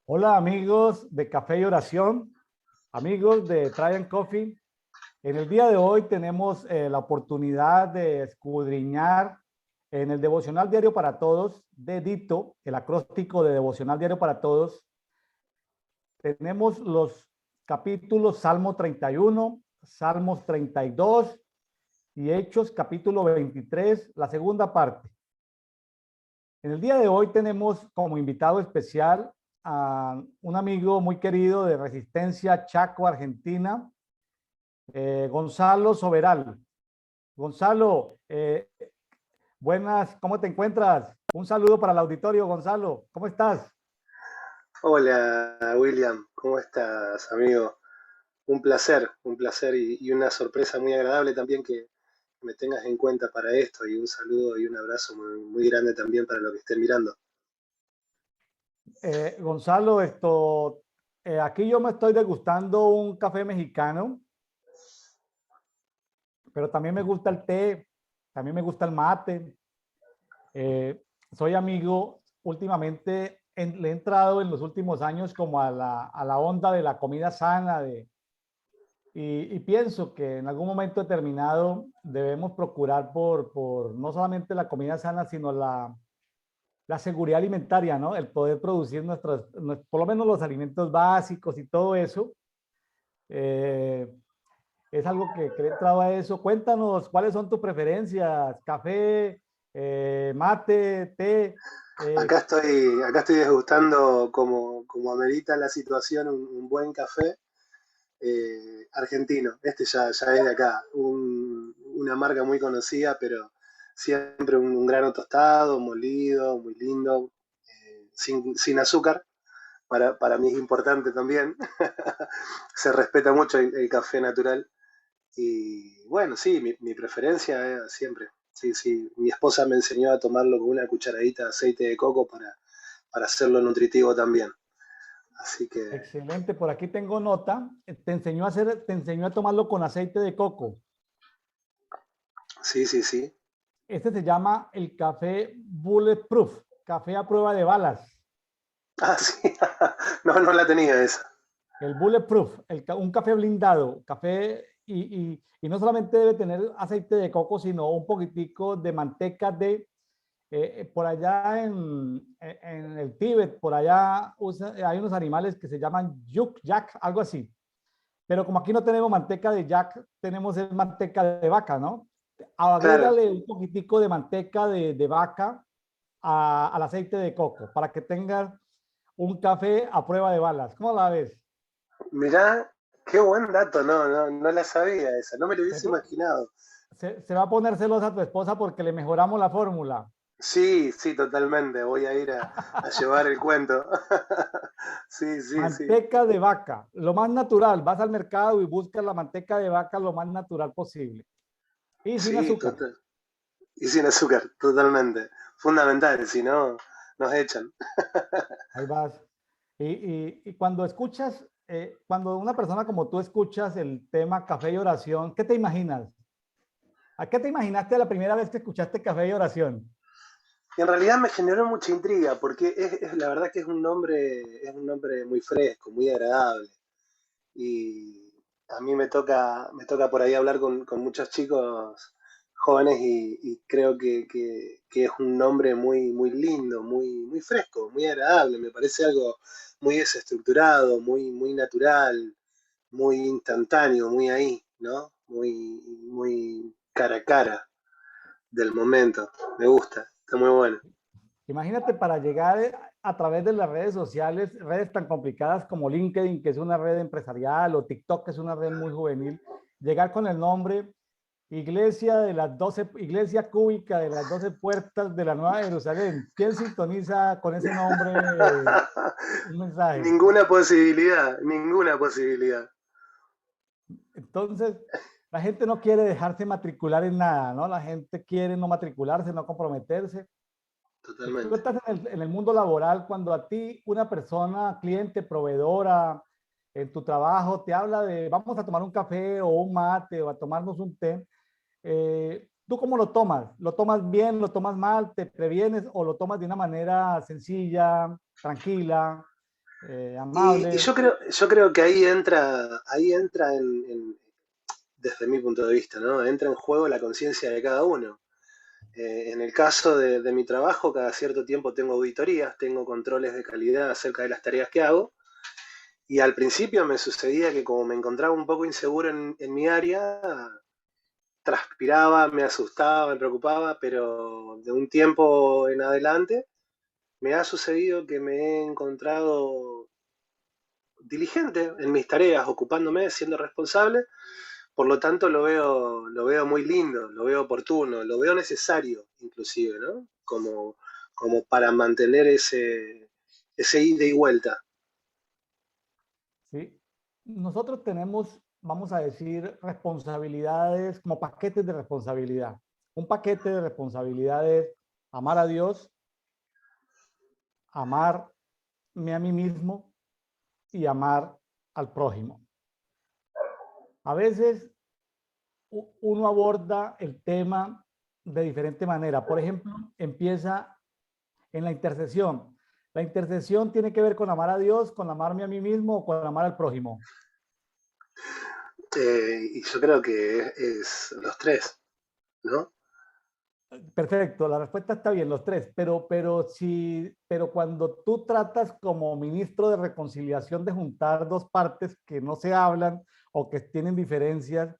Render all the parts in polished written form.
Hola amigos de Café y Oración, amigos de Try and Coffee. En el día de hoy tenemos la oportunidad de escudriñar en el Devocional Diario para Todos de Dito, el acróstico de Devocional Diario para Todos. Tenemos los capítulos Salmo 31, Salmos 32 y Hechos capítulo 23, la segunda parte. En el día de hoy tenemos como invitado especial a un amigo muy querido de Resistencia Chaco, Argentina, Gonzalo Soberal. Gonzalo, buenas, ¿cómo te encuentras? Un saludo para el auditorio, Gonzalo, ¿cómo estás? Hola William, ¿cómo estás, amigo? Un placer y una sorpresa muy agradable también que me tengas en cuenta para esto y un saludo y un abrazo muy grande también para lo que estén mirando. Gonzalo, aquí yo me estoy degustando un café mexicano, pero también me gusta el té, también me gusta el mate. Eh, Soy amigo, últimamente le he entrado en los últimos años como a la onda de la comida sana y pienso que en algún momento determinado debemos procurar por no solamente la comida sana, sino la seguridad alimentaria, ¿no? El poder producir por lo menos los alimentos básicos y todo eso. Eh, es algo que le he entrado a eso. Cuéntanos, ¿cuáles son tus preferencias? ¿Café, mate, té? Eh, Acá estoy degustando como amerita la situación un buen café argentino. Este ya es de acá, una marca muy conocida, pero siempre un grano tostado, molido, muy lindo, sin azúcar. Para mí es importante también. Se respeta mucho el café natural. Y bueno, sí, mi preferencia es siempre. Sí, sí, mi esposa me enseñó a tomarlo con una cucharadita de aceite de coco para hacerlo nutritivo también. Así que Excelente, por aquí tengo nota. Te enseñó a tomarlo con aceite de coco. sí, sí, sí. Este se llama el café Bulletproof, café a prueba de balas. Ah, sí. No la tenía esa. El Bulletproof, un café blindado, y no solamente debe tener aceite de coco, sino un poquitico de manteca por allá en el Tíbet, por allá hay unos animales que se llaman yuk yak, algo así. Pero como aquí no tenemos manteca de yak, tenemos es manteca de vaca, ¿no? Claro. Agrégale un poquitico de manteca de vaca al aceite de coco para que tengas un café a prueba de balas. ¿Cómo la ves? Mirá, qué buen dato. No la sabía esa. No me lo Se, hubiese po- imaginado. se va a poner celosa a tu esposa porque le mejoramos la fórmula. Sí, sí, totalmente. Voy a ir a llevar el cuento. Sí, sí, sí. Manteca de vaca, lo más natural. Vas al mercado y buscas la manteca de vaca lo más natural posible. Y sin Sí, azúcar. total. Y sin azúcar, totalmente. Fundamental, si no, nos echan. Ahí vas. Y cuando escuchas, cuando una persona como tú escuchas el tema café y oración, ¿qué te imaginas? ¿A qué te imaginaste la primera vez que escuchaste café y oración? Y en realidad me generó mucha intriga, porque la verdad que es un nombre muy fresco, muy agradable. Y a mí me toca por ahí hablar con muchos chicos jóvenes y creo que es un nombre muy lindo, muy fresco, muy agradable. Me parece algo muy desestructurado, muy natural, muy instantáneo, muy ahí, ¿no? Muy cara a cara del momento. Me gusta, está muy bueno. Imagínate para llegar a través de las redes sociales, redes tan complicadas como LinkedIn, que es una red empresarial, o TikTok, que es una red muy juvenil, llegar con el nombre Iglesia Cúbica de las 12 Puertas de la Nueva Jerusalén. ¿Quién sintoniza con ese nombre un mensaje? Ninguna posibilidad, ninguna posibilidad. Entonces, la gente no quiere dejarse matricular en nada, ¿no? La gente quiere no matricularse, no comprometerse. Tú Totalmente. estás en el mundo laboral cuando a ti una persona, cliente, proveedora, en tu trabajo te habla de vamos a tomar un café o un mate o a tomarnos un té. ¿Tú cómo lo tomas? ¿Lo tomas bien, lo tomas mal, te previenes o lo tomas de una manera sencilla, tranquila? Y amable. yo creo que ahí entra desde mi punto de vista, ¿no? Entra en juego la conciencia de cada uno. En el caso de mi trabajo, cada cierto tiempo tengo auditorías, tengo controles de calidad acerca de las tareas que hago. Y al principio me sucedía que como me encontraba un poco inseguro en mi área, transpiraba, me asustaba, me preocupaba, pero de un tiempo en adelante me ha sucedido que me he encontrado diligente en mis tareas, ocupándome, siendo responsable. Por lo tanto, lo veo muy lindo, lo veo oportuno, lo veo necesario, inclusive, ¿no? Como para mantener ese ida y vuelta. ¿Sí? Nosotros tenemos, vamos a decir, responsabilidades como paquetes de responsabilidad. Un paquete de responsabilidades, amar a Dios, amarme a mí mismo y amar al prójimo. A veces uno aborda el tema de diferente manera. Por ejemplo, empieza en la intercesión. La intercesión tiene que ver con amar a Dios, con amarme a mí mismo o con amar al prójimo. Y yo creo que es los tres, ¿no? Perfecto, la respuesta está bien, los tres, pero cuando tú tratas como ministro de reconciliación de juntar dos partes que no se hablan o que tienen diferencias,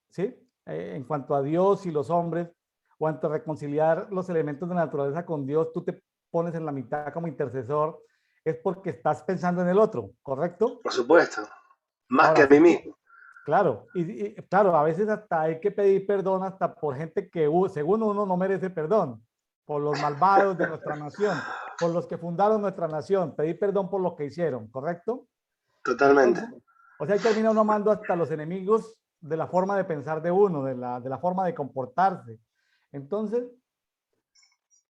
¿sí? En cuanto a Dios y los hombres, o ante reconciliar los elementos de la naturaleza con Dios, tú te pones en la mitad como intercesor, es porque estás pensando en el otro, ¿correcto? Por supuesto. Más que Ahora, a mí si tú, mismo. claro, claro, a veces hasta hay que pedir perdón hasta por gente que según uno no merece perdón, por los malvados de nuestra nación, por los que fundaron nuestra nación, pedir perdón por lo que hicieron, ¿correcto? Totalmente. Entonces, o sea, ahí termina uno amando hasta los enemigos de la forma de pensar de uno, de la forma de comportarse. Entonces,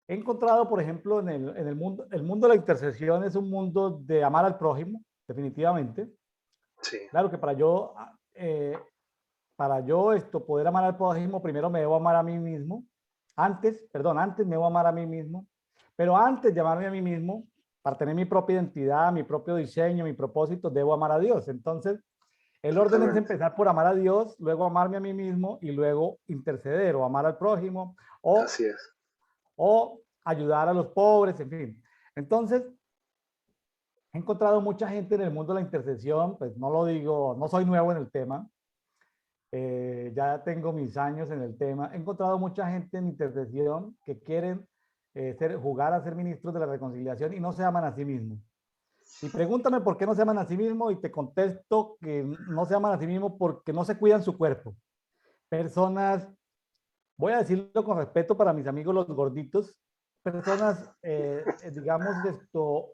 he encontrado, por ejemplo, el mundo de la intercesión es un mundo de amar al prójimo, definitivamente. Sí, Claro que para yo esto, poder amar al prójimo, primero me debo amar a mí mismo. Antes me debo amar a mí mismo. Pero antes de amarme a mí mismo, para tener mi propia identidad, mi propio diseño, mi propósito, debo amar a Dios. Entonces, el orden es totalmente. empezar por amar a Dios, luego amarme a mí mismo y luego interceder o amar al prójimo o, Así es. o ayudar a los pobres, en fin. Entonces, he encontrado mucha gente en el mundo de la intercesión, pues no lo digo, no soy nuevo en el tema, ya tengo mis años en el tema. He encontrado mucha gente en intercesión que quieren jugar a ser ministros de la reconciliación y no se aman a sí mismos. Y pregúntame por qué no se aman a sí mismos y te contesto que no se aman a sí mismos porque no se cuidan su cuerpo. Personas, voy a decirlo con respeto para mis amigos los gorditos, personas, digamos esto,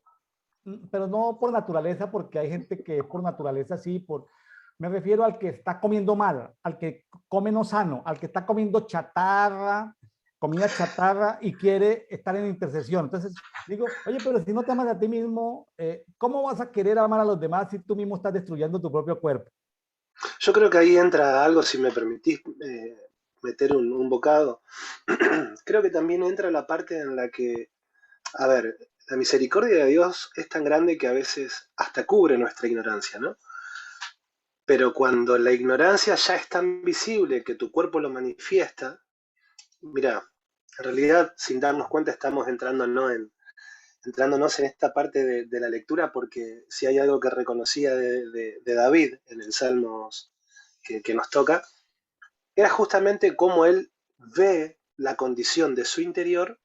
pero no por naturaleza, porque hay gente que es por naturaleza sí, me refiero al que está comiendo mal, al que come no sano, al que está comiendo chatarra, comida chatarra y quiere estar en intercesión. Entonces digo, oye, pero si no te amas a ti mismo, ¿cómo vas a querer amar a los demás si tú mismo estás destruyendo tu propio cuerpo? Yo creo que ahí entra algo, si me permitís meter un bocado. Creo que también entra la parte en la que, a ver, la misericordia de Dios es tan grande que a veces hasta cubre nuestra ignorancia, ¿no? Pero cuando la ignorancia ya es tan visible que tu cuerpo lo manifiesta, mira, en realidad sin darnos cuenta estamos entrándonos en esta parte de la lectura porque si hay algo que reconocía de David en el Salmos que nos toca, era justamente cómo él ve la condición de su interior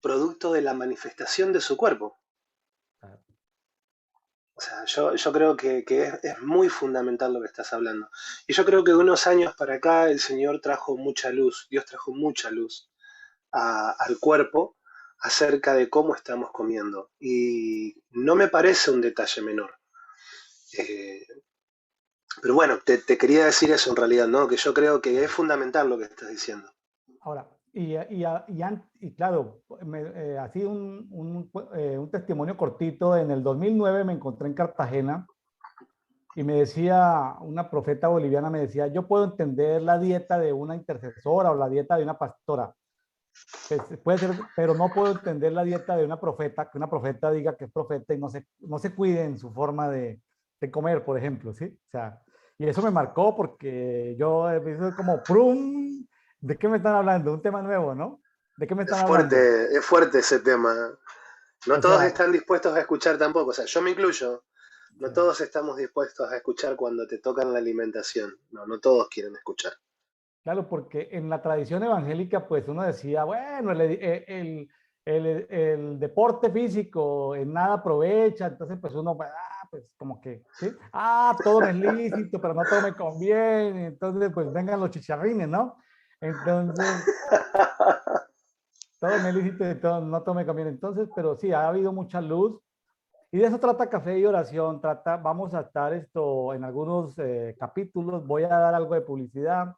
producto de la manifestación de su cuerpo. O sea, yo creo que es muy fundamental lo que estás hablando. Y yo creo que de unos años para acá el Señor trajo mucha luz, Dios trajo mucha luz al cuerpo acerca de cómo estamos comiendo. Y no me parece un detalle menor. Eh, pero bueno, te quería decir eso en realidad, ¿no? Que yo creo que es fundamental lo que estás diciendo. Ahora, y claro, así un testimonio cortito, en el 2009 me encontré en Cartagena y me decía, una profeta boliviana me decía, yo puedo entender la dieta de una intercesora o la dieta de una pastora, Pues, puede ser, pero no puedo entender la dieta de una profeta, que una profeta diga que es profeta y no se cuide en su forma de comer, por ejemplo, ¿sí? O sea, y eso me marcó porque yo empecé como, ¡prum! ¿De qué me están hablando? Un tema nuevo, ¿no? ¿De qué me están hablando? Es fuerte ese tema. No O todos sea, están dispuestos a escuchar tampoco, o sea, yo me incluyo. No sí. todos estamos dispuestos a escuchar cuando te tocan la alimentación. No, no todos quieren escuchar. Claro, porque en la tradición evangélica, pues uno decía, bueno, el deporte físico en nada aprovecha, entonces pues uno, pues como que, ¿sí? Todo me es lícito, pero no todo me conviene, entonces pues vengan los chicharrines, ¿no? Entonces, todo me es lícito y todo, no todo me conviene. Entonces, pero sí, ha habido mucha luz. Y de eso trata Café y Oración. Vamos a estar esto en algunos capítulos. Voy a dar algo de publicidad.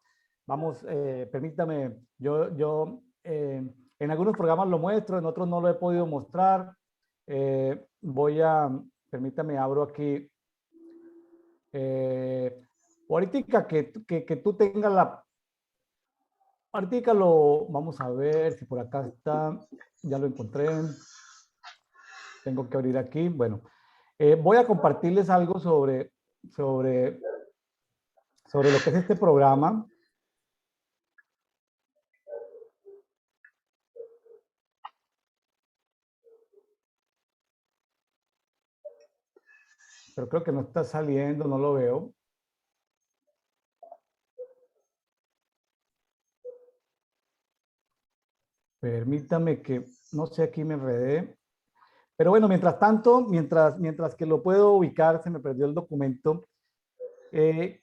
Vamos, permítame, en algunos programas lo muestro, en otros no lo he podido mostrar. Permítame, abro aquí. Eh, ahorita que tú tengas ahorita vamos a ver si por acá está, ya lo encontré. Tengo que abrir aquí. Bueno, voy a compartirles algo sobre, sobre lo que es este programa. Pero creo que no está saliendo, no lo veo. Permítame que, no sé, aquí me enredé. Pero bueno, mientras tanto, mientras que lo puedo ubicar, se me perdió el documento. Eh,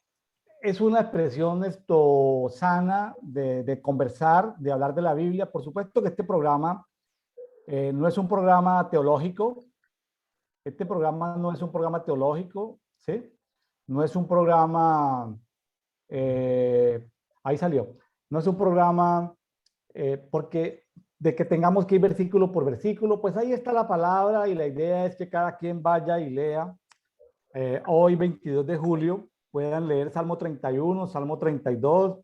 es una expresión esto sana de conversar, de hablar de la Biblia. Por supuesto que este programa no es un programa teológico. Este programa no es un programa teológico, ¿sí? No es un programa, eh, ahí salió, no es un programa porque de que tengamos que ir versículo por versículo, pues ahí está la palabra y la idea es que cada quien vaya y lea. Hoy, 22 de julio, puedan leer Salmo 31, Salmo 32,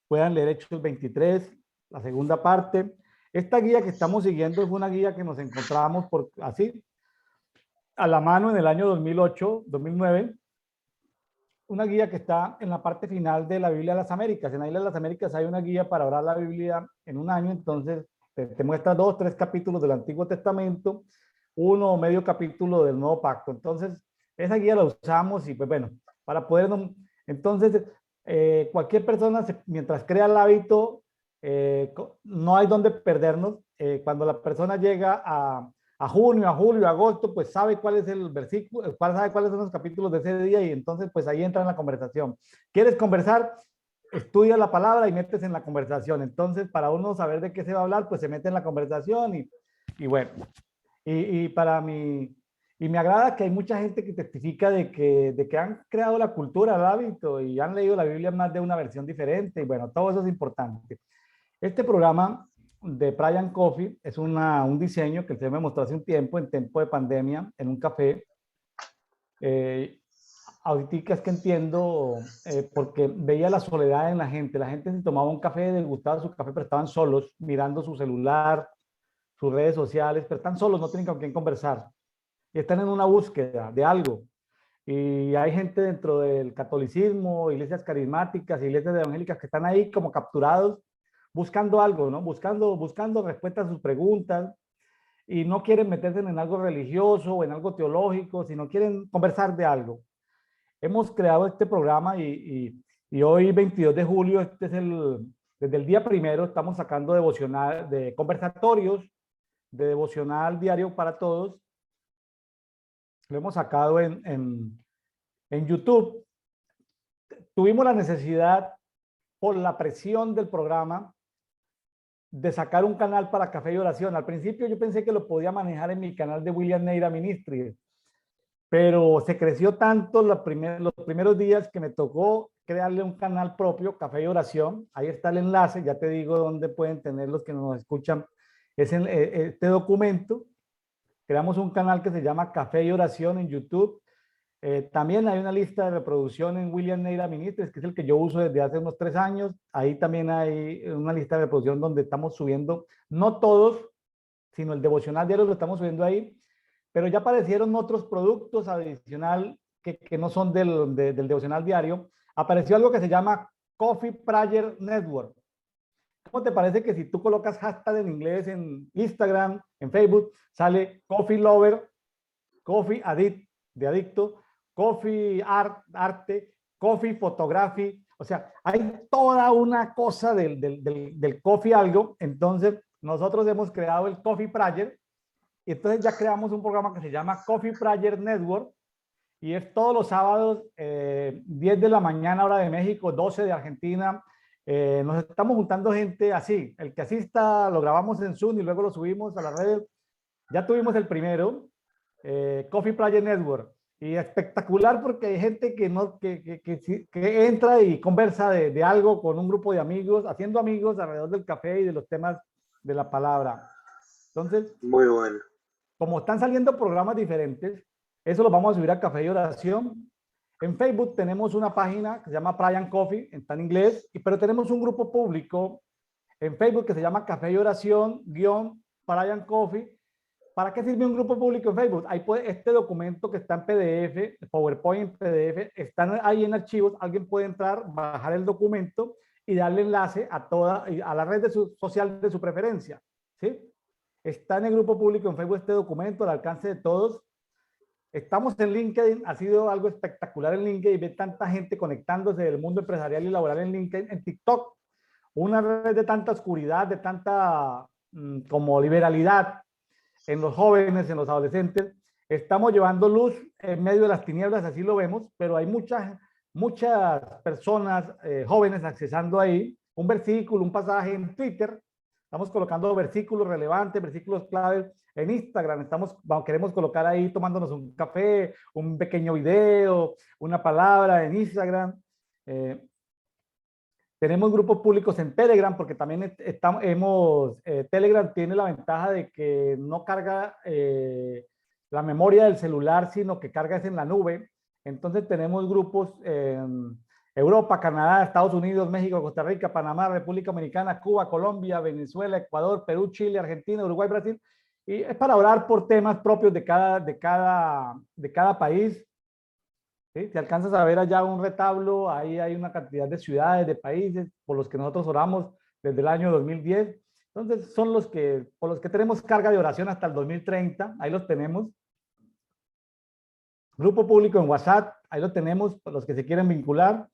puedan leer Hechos 23, la segunda parte. Esta guía que estamos siguiendo es una guía que nos encontramos por así a la mano en el año 2008, 2009, una guía que está en la parte final de la Biblia de las Américas. En la Isla de las Américas hay una guía para orar la Biblia en un año, entonces te muestra 2, 3 capítulos del Antiguo Testamento, uno o medio capítulo del Nuevo Pacto. Entonces, esa guía la usamos y pues bueno, para poder, entonces, cualquier persona, mientras crea el hábito, no hay donde perdernos. Cuando la persona llega a junio, a julio, a agosto, pues sabe cuál es el versículo, sabe cuáles son los capítulos de ese día y entonces pues ahí entra en la conversación. ¿Quieres conversar? Estudia la palabra y metes en la conversación. Entonces, para uno saber de qué se va a hablar, pues se mete en la conversación y bueno, y para mí, y me agrada que hay mucha gente que testifica de que han creado la cultura, el hábito y han leído la Biblia en más de una versión diferente y bueno, todo eso es importante. Este programa de Brian Coffee es un diseño que se me mostró hace un tiempo de pandemia, en un café. Eh, ahorita es que entiendo, porque veía la soledad en la gente. La gente se tomaba un café, degustaba su café, pero estaban solos, mirando su celular, sus redes sociales, pero están solos, no tienen con quién conversar. Y están en una búsqueda de algo. Y hay gente dentro del catolicismo, iglesias carismáticas, iglesias evangélicas que están ahí como capturados buscando algo, ¿no? Buscando respuestas a sus preguntas y no quieren meterse en algo religioso o en algo teológico, sino quieren conversar de algo. Hemos creado este programa y hoy, 22 de julio, desde el día primero, estamos sacando devocional, de conversatorios, de devocional diario para todos. Lo hemos sacado en YouTube. Tuvimos la necesidad, por la presión del programa, de sacar un canal para café y oración. Al principio yo pensé que lo podía manejar en mi canal de William Neira Ministries, pero se creció tanto los primeros días que me tocó crearle un canal propio, Café y Oración. Ahí está el enlace, ya te digo dónde pueden tener los que nos escuchan. Es en este documento. Creamos un canal que se llama Café y Oración en YouTube. También hay una lista de reproducción en William Neira Ministries, que es el que yo uso desde hace unos 3 años. Ahí también hay una lista de reproducción donde estamos subiendo, no todos, sino el devocional diario lo estamos subiendo ahí, pero ya aparecieron otros productos adicional que no son del devocional diario. Apareció algo que se llama Coffee Prayer Network. ¿Cómo te parece que si tú colocas hashtag en inglés en Instagram, en Facebook, sale Coffee Lover, Coffee Addict, de adicto, Coffee Art, arte, Coffee Photography? O sea, hay toda una cosa del coffee algo. Entonces, nosotros hemos creado el Coffee Prayer y entonces ya creamos un programa que se llama Coffee Prayer Network y es todos los sábados, 10 de la mañana hora de México, 12 de Argentina. Nos estamos juntando gente así. El que asista lo grabamos en Zoom y luego lo subimos a las redes. Ya tuvimos el primero, Coffee Prayer Network. Y espectacular porque hay gente que entra y conversa de algo con un grupo de amigos, haciendo amigos alrededor del café y de los temas de la palabra. Entonces, Muy bueno. como están saliendo programas diferentes, eso lo vamos a subir a Café y Oración. En Facebook tenemos una página que se llama Brian Coffee, está en inglés, pero tenemos un grupo público en Facebook que se llama Café y Oración, guión Brian Coffee. ¿Para qué sirve un grupo público en Facebook? Ahí puede, este documento que está en PDF, PowerPoint en PDF, están ahí en archivos, alguien puede entrar, bajar el documento y darle enlace a la red social de su preferencia, ¿sí? Está en el grupo público en Facebook este documento al alcance de todos. Estamos en LinkedIn, ha sido algo espectacular en LinkedIn, ver tanta gente conectándose del mundo empresarial y laboral en LinkedIn. En TikTok, una red de tanta oscuridad, de tanta como liberalidad en los jóvenes, en los adolescentes. Estamos llevando luz en medio de las tinieblas, así lo vemos, pero hay muchas personas jóvenes accesando ahí. Un versículo, un pasaje en Twitter. Estamos colocando versículos relevantes, versículos claves. En Instagram queremos colocar ahí tomándonos un café, un pequeño video, una palabra en Instagram. Tenemos grupos públicos en Telegram porque también Telegram tiene la ventaja de que no carga la memoria del celular, sino que carga es en la nube. Entonces tenemos grupos en Europa, Canadá, Estados Unidos, México, Costa Rica, Panamá, República Dominicana, Cuba, Colombia, Venezuela, Ecuador, Perú, Chile, Argentina, Uruguay, Brasil. Y es para orar por temas propios de cada país. ¿Sí? Si alcanzas a ver allá un retablo, ahí hay una cantidad de ciudades, de países por los que nosotros oramos desde el año 2010. Entonces son por los que tenemos carga de oración hasta el 2030, ahí los tenemos. Grupo público en WhatsApp, ahí lo tenemos, por los que se quieren vincular.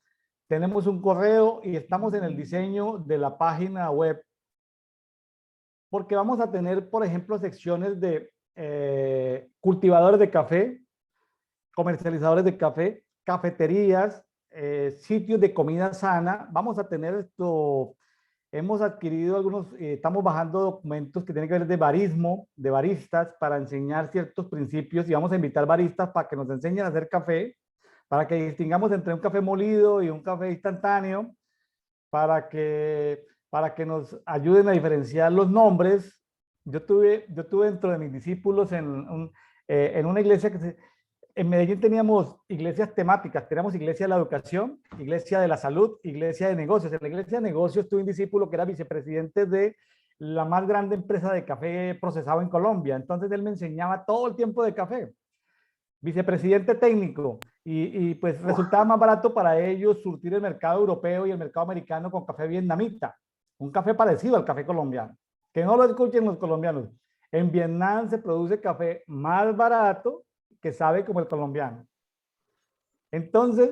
Tenemos un correo y estamos en el diseño de la página web. Porque vamos a tener, por ejemplo, secciones de cultivadores de café, comercializadores de café, cafeterías, sitios de comida sana. Vamos a tener esto, hemos adquirido estamos bajando documentos que tienen que ver de barismo, de baristas, para enseñar ciertos principios y vamos a invitar baristas para que nos enseñen a hacer café, para que distingamos entre un café molido y un café instantáneo, para que nos ayuden a diferenciar los nombres. Yo tuve dentro de mis discípulos en una iglesia en Medellín teníamos iglesias temáticas, teníamos iglesia de la educación, iglesia de la salud, iglesia de negocios. En la iglesia de negocios tuve un discípulo que era vicepresidente de la más grande empresa de café procesado en Colombia. Entonces él me enseñaba todo el tiempo de café. Vicepresidente técnico. Y pues resultaba más barato para ellos surtir el mercado europeo y el mercado americano con café vietnamita. Un café parecido al café colombiano. Que no lo escuchen los colombianos. En Vietnam se produce café más barato que sabe como el colombiano. Entonces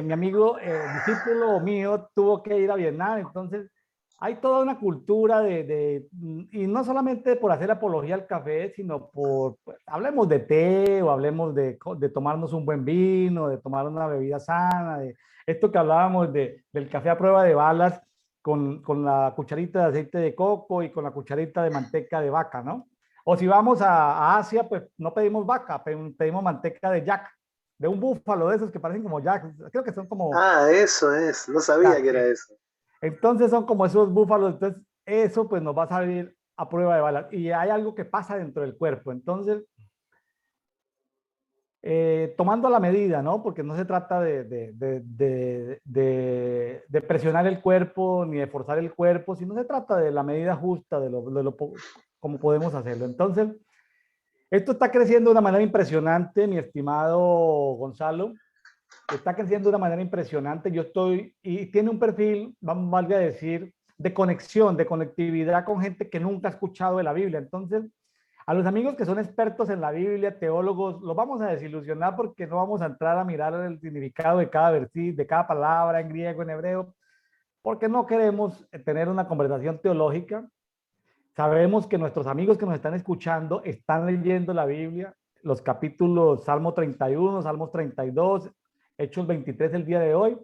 mi amigo, discípulo mío, tuvo que ir a Vietnam. Entonces, hay toda una cultura y no solamente por hacer apología al café, sino pues, hablemos de té o hablemos de tomarnos un buen vino, de tomar una bebida sana, de esto que hablábamos del café a prueba de balas con la cucharita de aceite de coco y con la cucharita de manteca de vaca, ¿no? O si vamos a Asia, pues no pedimos vaca, pedimos manteca de yak, de un búfalo de esos que parecen como yak. Creo que son como... Ah, eso es. No sabía que era eso. Entonces son como esos búfalos. Entonces eso pues nos va a salir a prueba de balas. Y hay algo que pasa dentro del cuerpo. Entonces tomando la medida, ¿no? Porque no se trata de presionar el cuerpo ni de forzar el cuerpo, sino se trata de la medida justa, como podemos hacerlo. Entonces, esto está creciendo de una manera impresionante, mi estimado Gonzalo. Está creciendo de una manera impresionante. Y tiene un perfil, vamos, valga decir, de conexión, de conectividad con gente que nunca ha escuchado de la Biblia. Entonces, a los amigos que son expertos en la Biblia, teólogos, los vamos a desilusionar porque no vamos a entrar a mirar el significado de cada versículo, de cada palabra en griego, en hebreo, porque no queremos tener una conversación teológica. Sabemos que nuestros amigos que nos están escuchando están leyendo la Biblia, los capítulos Salmo 31, Salmos 32, Hechos 23 el día de hoy.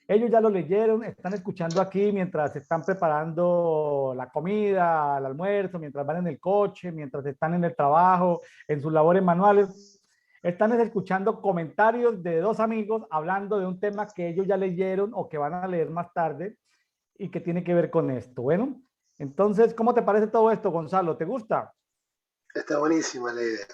Ellos ya lo leyeron, están escuchando aquí mientras están preparando la comida, el almuerzo, mientras van en el coche, mientras están en el trabajo, en sus labores manuales. Están escuchando comentarios de dos amigos hablando de un tema que ellos ya leyeron o que van a leer más tarde y que tiene que ver con esto. Bueno, entonces, ¿cómo te parece todo esto, Gonzalo? ¿Te gusta? Está buenísima la idea.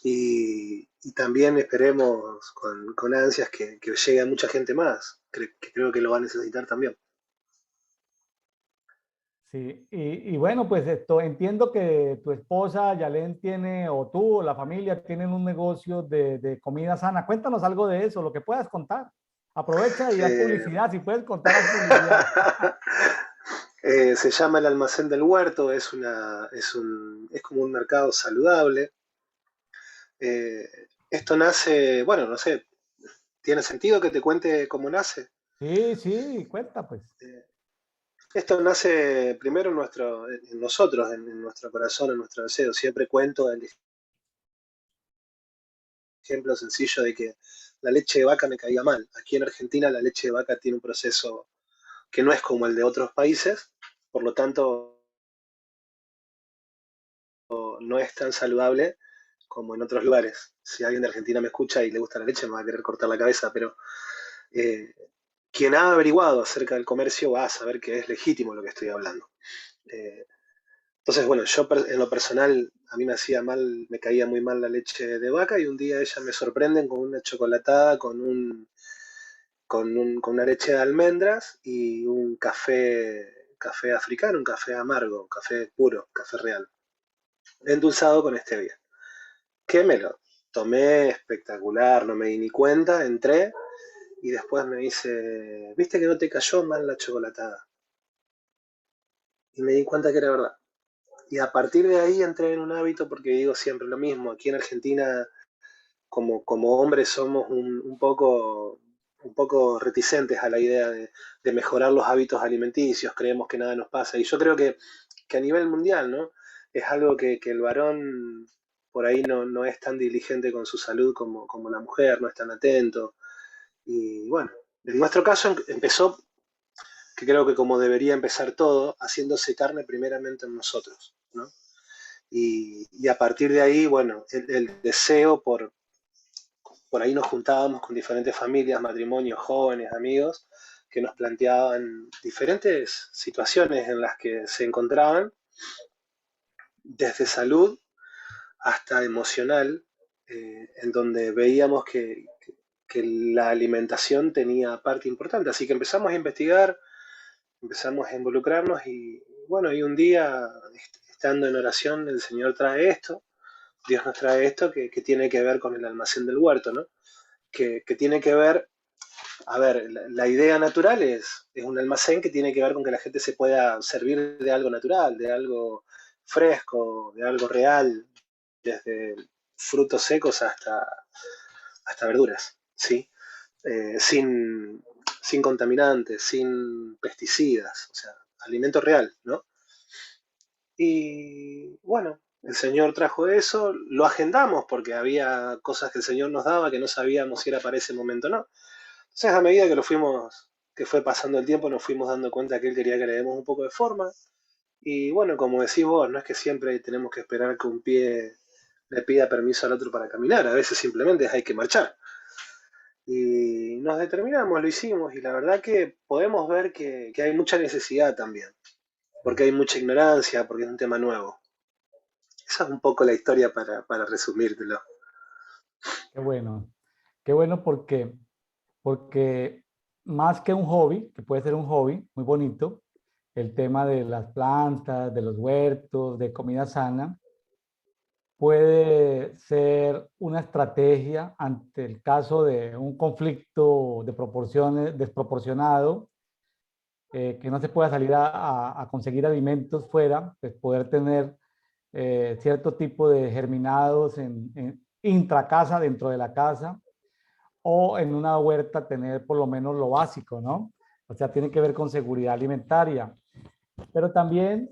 Y también esperemos con ansias que llegue a mucha gente más, que creo que lo va a necesitar también. Sí, y bueno, pues esto, entiendo que tu esposa, Yalén, tiene, o tú, o la familia, tienen un negocio de comida sana. Cuéntanos algo de eso, lo que puedas contar. Aprovecha y haz Eh, publicidad, si puedes contar, haz publicidad. Se llama el Almacén del Huerto, es como un mercado saludable. Eh, Esto nace, bueno, no sé, ¿tiene sentido que te cuente cómo nace? Sí, sí, cuenta, pues. Eh, Esto nace primero en nosotros, en nuestro corazón, en nuestro deseo. Siempre cuento el ejemplo sencillo de que la leche de vaca me caía mal. Aquí en Argentina la leche de vaca tiene un proceso que no es como el de otros países, por lo tanto no es tan saludable como en otros lugares. Si alguien de Argentina me escucha y le gusta la leche me va a querer cortar la cabeza, pero eh, quien ha averiguado acerca del comercio va a saber que es legítimo lo que estoy hablando. Eh, entonces, bueno, yo en lo personal, a mí me hacía mal, me caía muy mal la leche de vaca y un día ella me sorprenden con una chocolatada, con una leche de almendras y un café africano, un café amargo, un café puro, café real, endulzado con stevia. Que me lo tomé espectacular, no me di ni cuenta, entré y después me dice, ¿viste que no te cayó mal la chocolatada? Y me di cuenta que era verdad. Y a partir de ahí entré en un hábito porque digo siempre lo mismo, aquí en Argentina como hombres somos un poco reticentes a la idea de mejorar los hábitos alimenticios, creemos que nada nos pasa. Y yo creo que a nivel mundial, ¿no? Es algo que el varón por ahí no es tan diligente con su salud como la mujer, no es tan atento. Y bueno, en nuestro caso empezó, que creo que como debería empezar todo, haciéndose carne primeramente en nosotros, ¿no? Y a partir de ahí, bueno, el deseo por ahí nos juntábamos con diferentes familias, matrimonios, jóvenes, amigos, que nos planteaban diferentes situaciones en las que se encontraban, desde salud hasta emocional, en donde veíamos que la alimentación tenía parte importante. Así que empezamos a investigar, empezamos a involucrarnos y bueno, y un día, estando en oración, el Señor trae esto, Dios nos trae esto que tiene que ver con el almacén del huerto, ¿no? Que tiene que ver, a ver, la idea natural es un almacén que tiene que ver con que la gente se pueda servir de algo natural, de algo fresco, de algo real, desde frutos secos hasta verduras, ¿sí? Sin contaminantes, sin pesticidas, o sea, alimento real, ¿no? Y bueno, el Señor trajo eso, lo agendamos porque había cosas que el Señor nos daba que no sabíamos si era para ese momento o no. Entonces, a medida que fue pasando el tiempo, nos fuimos dando cuenta que Él quería que le demos un poco de forma. Y bueno, como decís vos, no es que siempre tenemos que esperar que un pie le pida permiso al otro para caminar, a veces simplemente hay que marchar. Y nos determinamos, lo hicimos, y la verdad que podemos ver que hay mucha necesidad también, porque hay mucha ignorancia, porque es un tema nuevo. Esa es un poco la historia para resumírtelo. Qué qué bueno porque más que un hobby, que puede ser un hobby muy bonito, el tema de las plantas, de los huertos, de comida sana, puede ser una estrategia ante el caso de un conflicto de proporciones desproporcionado, que no se pueda salir a conseguir alimentos fuera, pues poder tener cierto tipo de germinados en intracasa, dentro de la casa, o en una huerta tener por lo menos lo básico, ¿no? O sea, tiene que ver con seguridad alimentaria. Pero también,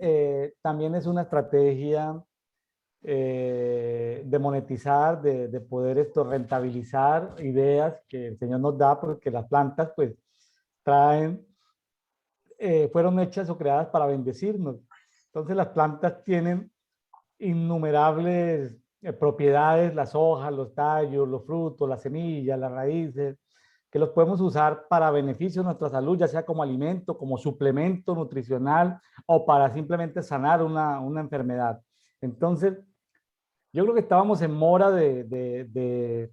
también es una estrategia de monetizar, de poder esto rentabilizar ideas que el Señor nos da, porque las plantas pues traen, fueron hechas o creadas para bendecirnos. Entonces las plantas tienen innumerables propiedades, las hojas, los tallos, los frutos, las semillas, las raíces, que los podemos usar para beneficio de nuestra salud, ya sea como alimento, como suplemento nutricional o para simplemente sanar una enfermedad. Entonces, yo creo que estábamos en mora de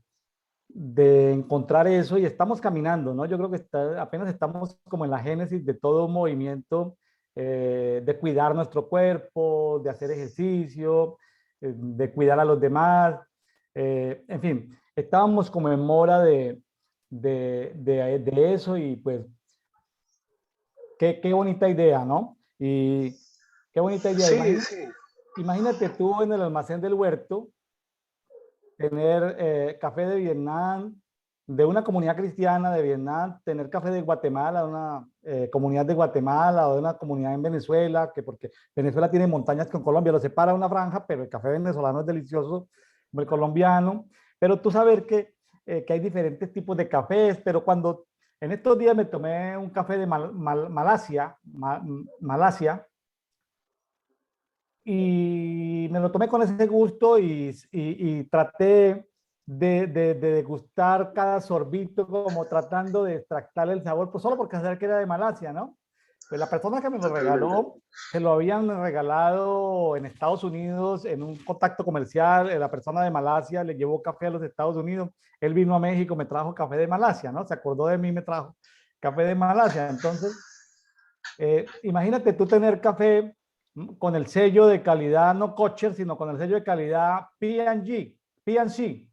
encontrar eso y estamos caminando, ¿no? Yo creo que apenas estamos como en la génesis de todo un movimiento de cuidar nuestro cuerpo, de hacer ejercicio, de cuidar a los demás. En fin, estábamos como en mora de eso y pues qué bonita idea, ¿no? Y qué bonita idea. Sí, sí, Imagínate tú en el almacén del huerto tener café de Vietnam, de una comunidad cristiana de Vietnam, tener café de Guatemala, de una comunidad de Guatemala o de una comunidad en Venezuela, que porque Venezuela tiene montañas con Colombia, lo separa una franja, pero el café venezolano es delicioso como el colombiano. Pero tú sabes que hay diferentes tipos de cafés, pero cuando en estos días me tomé un café de Malasia, y me lo tomé con ese gusto y traté de degustar cada sorbito como tratando de extractar el sabor, pues solo porque sabía que era de Malasia, ¿no? Pues la persona que me lo totalmente. regaló, se lo habían regalado en Estados Unidos en un contacto comercial, la persona de Malasia le llevó café a los Estados Unidos, él vino a México, me trajo café de Malasia, ¿no? Se acordó de mí, me trajo café de Malasia, entonces imagínate tú tener café con el sello de calidad, no Kosher, sino con el sello de calidad P&G, P&C,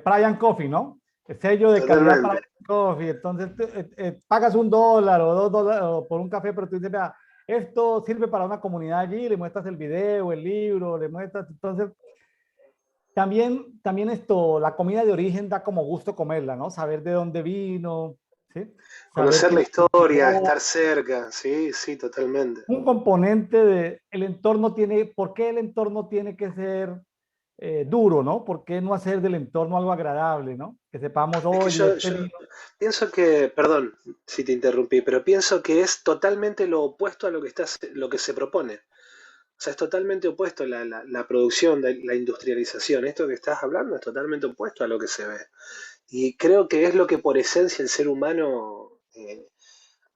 Brian Coffee, ¿no? El sello de calidad Totalmente. Brian Coffee. Entonces pagas $1 o $2 por un café, pero tú dices, vea, esto sirve para una comunidad allí, le muestras el video, el libro, le muestras, entonces también esto, la comida de origen da como gusto comerla, ¿no? Saber de dónde vino, ¿sí? Saber Conocer quién la la historia, cultivó, estar cerca, sí, sí, totalmente. un componente de el entorno tiene, ¿por qué el entorno tiene que ser duro, ¿no? ¿Por qué no hacer del entorno algo agradable, ¿no? Que sepamos, Es que oye, yo, este yo vino. pienso que, perdón si te interrumpí, pero pienso que es totalmente lo opuesto a lo que se propone. O sea, es totalmente opuesto la producción, la industrialización. Esto que estás hablando es totalmente opuesto a lo que se ve. Y creo que es lo que por esencia el ser humano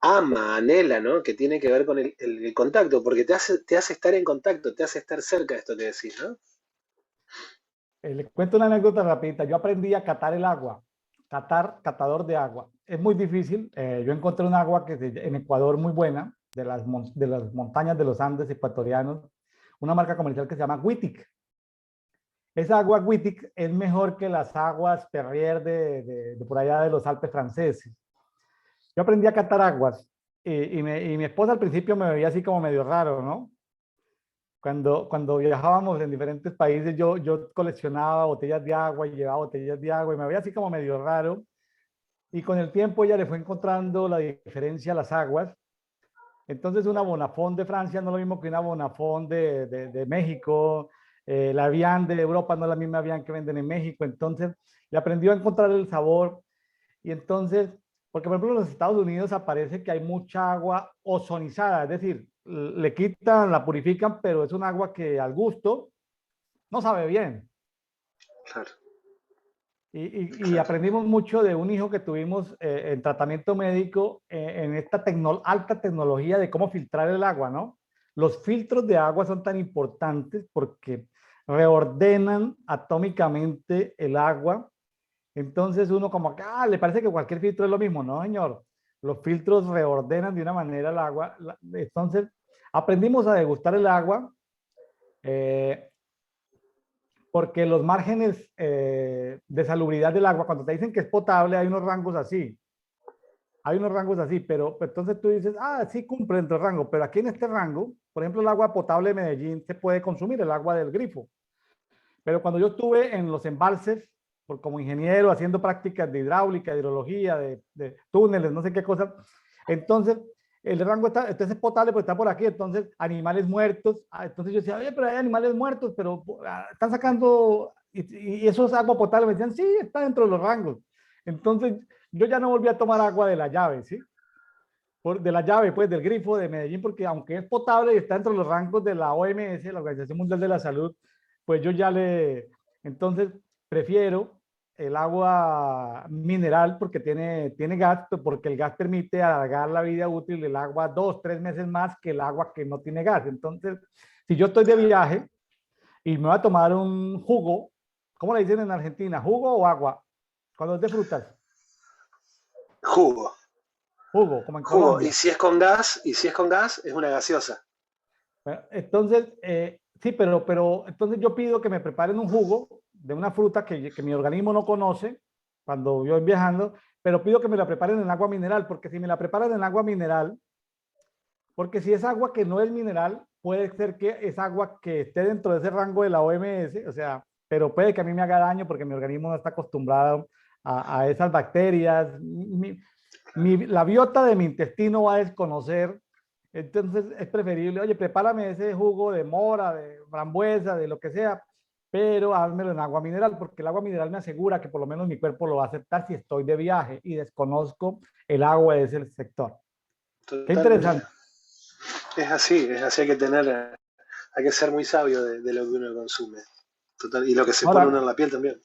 ama, anhela, ¿no? Que tiene que ver con el contacto, porque te hace estar en contacto, te hace estar cerca de esto que decís, ¿no? Les cuento una anécdota rapidita. Yo aprendí a catar el agua, catador de agua. Es muy difícil. Yo encontré un agua en Ecuador muy buena, de las montañas de los Andes ecuatorianos, una marca comercial que se llama Wittig. Esa agua Wittig es mejor que las aguas Perrier de por allá de los Alpes franceses. Yo aprendí a catar aguas y mi esposa al principio me veía así como medio raro, ¿no? Cuando viajábamos en diferentes países, yo coleccionaba botellas de agua y llevaba botellas de agua y me veía así como medio raro. Y con el tiempo ella le fue encontrando la diferencia a las aguas. Entonces una Bonafont de Francia no es lo mismo que una Bonafont de México. La Avian de Europa no es la misma Avian que venden en México. Entonces le aprendió a encontrar el sabor. Y entonces, porque por ejemplo en los Estados Unidos aparece que hay mucha agua ozonizada, es decir, le quitan, la purifican, pero es un agua que al gusto no sabe bien. Claro, Y claro. aprendimos mucho de un hijo que tuvimos en tratamiento médico en esta alta tecnología de cómo filtrar el agua, ¿no? Los filtros de agua son tan importantes porque reordenan atómicamente el agua. Entonces uno como que, le parece que cualquier filtro es lo mismo. No, señor. Los filtros reordenan de una manera el agua. Entonces aprendimos a degustar el agua eh, porque los márgenes de salubridad del agua, cuando te dicen que es potable, hay unos rangos así. Hay unos rangos así, pero entonces tú dices, sí cumple dentro del rango, pero aquí en este rango, por ejemplo, el agua potable de Medellín se puede consumir, el agua del grifo. Pero cuando yo estuve en los embalses, como ingeniero, haciendo prácticas de hidráulica, de hidrología, de túneles, no sé qué cosa, entonces el rango está, entonces es potable, pues está por aquí, entonces animales muertos, entonces yo decía, oye, pero hay animales muertos, pero están sacando, y eso es agua potable, me decían, sí, está dentro de los rangos. Entonces yo ya no volví a tomar agua de la llave, ¿sí? De la llave, pues, del grifo de Medellín, porque aunque es potable y está dentro de los rangos de la OMS, la Organización Mundial de la Salud, pues yo ya entonces prefiero el agua mineral porque tiene gas, porque el gas permite alargar la vida útil del agua 2, 3 meses más que el agua que no tiene gas. Entonces, si yo estoy de viaje y me voy a tomar un jugo, ¿cómo le dicen en Argentina? ¿Jugo o agua? Cuando es de frutas, Jugo, jugo, como en jugo. Colombia. Y si es con gas, es una gaseosa. Bueno, entonces, sí, pero entonces yo pido que me preparen un jugo de una fruta que mi organismo no conoce cuando yo voy viajando, pero pido que me la preparen en agua mineral, porque si me la preparan en agua mineral, porque si es agua que no es mineral, puede ser que es agua que esté dentro de ese rango de la OMS, o sea, pero puede que a mí me haga daño porque mi organismo no está acostumbrado a esas bacterias. La biota de mi intestino va a desconocer, entonces es preferible, oye, prepárame ese jugo de mora, de frambuesa, de lo que sea, pero házmelo en agua mineral, porque el agua mineral me asegura que por lo menos mi cuerpo lo va a aceptar si estoy de viaje y desconozco el agua de ese sector. Qué Totalmente. interesante. Es así, hay que ser muy sabio de lo que uno consume. Total, y lo que se pone uno Ahora, en la piel también.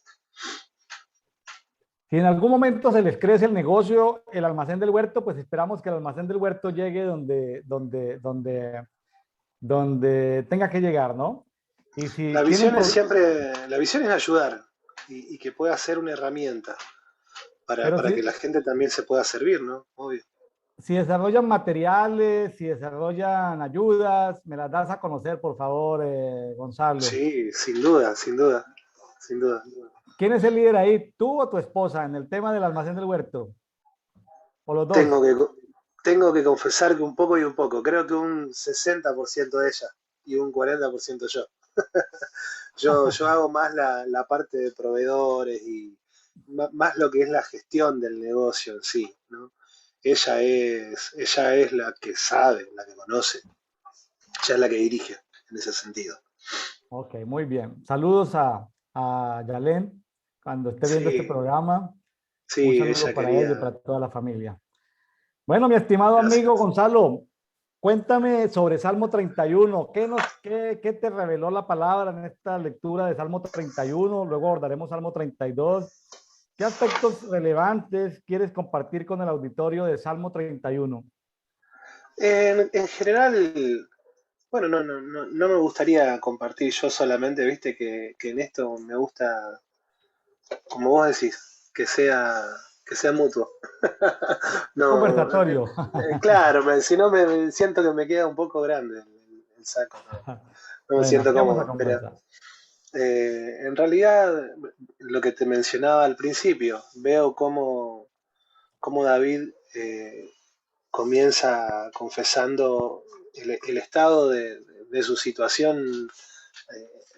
si en algún momento se les crece el negocio, el almacén del huerto, pues esperamos que el almacén del huerto llegue donde tenga que llegar, ¿no? Y si La tienen visión es siempre, la visión es ayudar y que pueda ser una herramienta pero para que la gente también se pueda servir, ¿no? Obvio. si desarrollan materiales, si desarrollan ayudas, me las das a conocer, por favor, Gonzalo. Sí, sin duda, sin duda, sin duda. ¿Quién es el líder ahí? ¿Tú o tu esposa en el tema del almacén del huerto? ¿O los dos? Tengo que, tengo que confesar que un poco y un poco. Creo que un 60% de ella y un 40% yo. Yo hago más la parte de proveedores y más lo que es la gestión del negocio en sí, ¿no? Ella es la que sabe, la que conoce, ella es la que dirige en ese sentido. Ok, muy bien. Saludos a Yalén cuando esté viendo este Sí, programa. Un sí, saludo ella para ella y quería. para toda la familia. Bueno, mi estimado amigo Gracias. Gonzalo, cuéntame sobre Salmo 31. ¿Qué te reveló la palabra en esta lectura de Salmo 31? Luego abordaremos Salmo 32. ¿Qué aspectos relevantes quieres compartir con el auditorio de Salmo 31? En general, bueno, no me gustaría compartir yo solamente, viste, que en esto me gusta, como vos decís, que sea mutuo. No, Conversatorio. claro, si no me siento que me queda un poco grande el saco, no me Bueno, siento aquí vamos a cómodo, pero conversar. en realidad lo que te mencionaba al principio, veo cómo David comienza confesando el estado de su situación,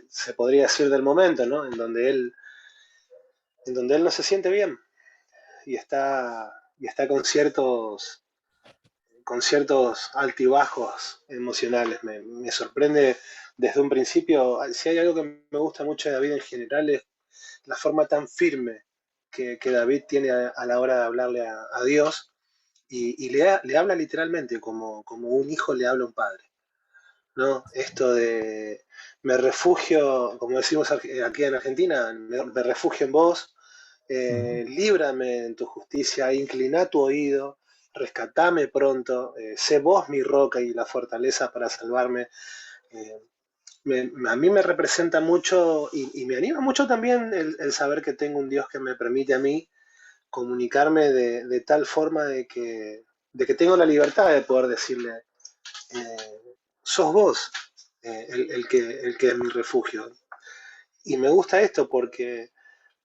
se podría decir del momento, ¿no? En donde él no se siente bien y está con ciertos altibajos emocionales. Me sorprende desde un principio, si hay algo que me gusta mucho de David en general es la forma tan firme que David tiene a la hora de hablarle a Dios y le habla literalmente como un hijo le habla a un padre. ¿No? Esto de me refugio, como decimos aquí en Argentina, me refugio en vos, Ujú. líbrame en tu justicia, inclina tu oído, rescatame pronto, sé vos mi roca y la fortaleza para salvarme. Eh, a mí me representa mucho y me anima mucho también el saber que tengo un Dios que me permite a mí comunicarme de tal forma de que tengo la libertad de poder decirle, sos vos el que es mi refugio. Y me gusta esto porque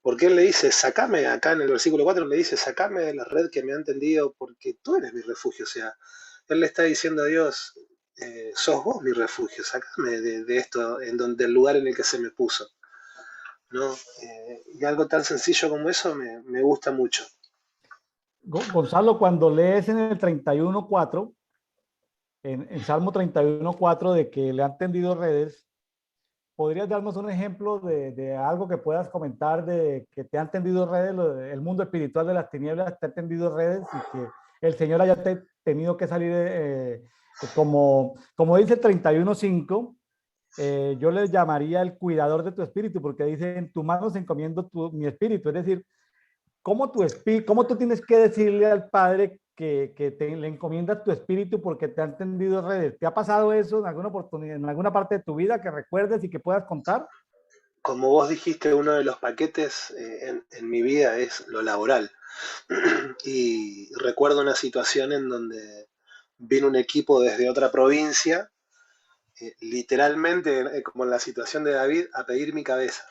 él le dice, sacame, acá en el versículo 4 le dice, sacame de la red que me han tendido porque tú eres mi refugio. O sea, él le está diciendo a Dios, sos vos mi refugio, sacame de esto, del lugar en el que se me puso. ¿No? Y algo tan sencillo como eso me gusta mucho. Gonzalo, cuando lees en el 31.4, en Salmo 31.4, de que le han tendido redes, ¿podrías darnos un ejemplo de algo que puedas comentar de que te han tendido redes, el mundo espiritual de las tinieblas te ha tendido redes y que el Señor haya tenido que salir, como dice el 31.5, yo le llamaría el cuidador de tu espíritu, porque dice, en tu mano se encomiendo mi espíritu, es decir, ¿cómo tú tienes que decirle al Padre que le encomiendas tu espíritu porque te han tendido redes? ¿Te ha pasado eso en alguna oportunidad, en alguna parte de tu vida que recuerdes y que puedas contar? Como vos dijiste, uno de los paquetes en mi vida es lo laboral. Y recuerdo una situación en donde vino un equipo desde otra provincia, literalmente, como en la situación de David, a pedir mi cabeza.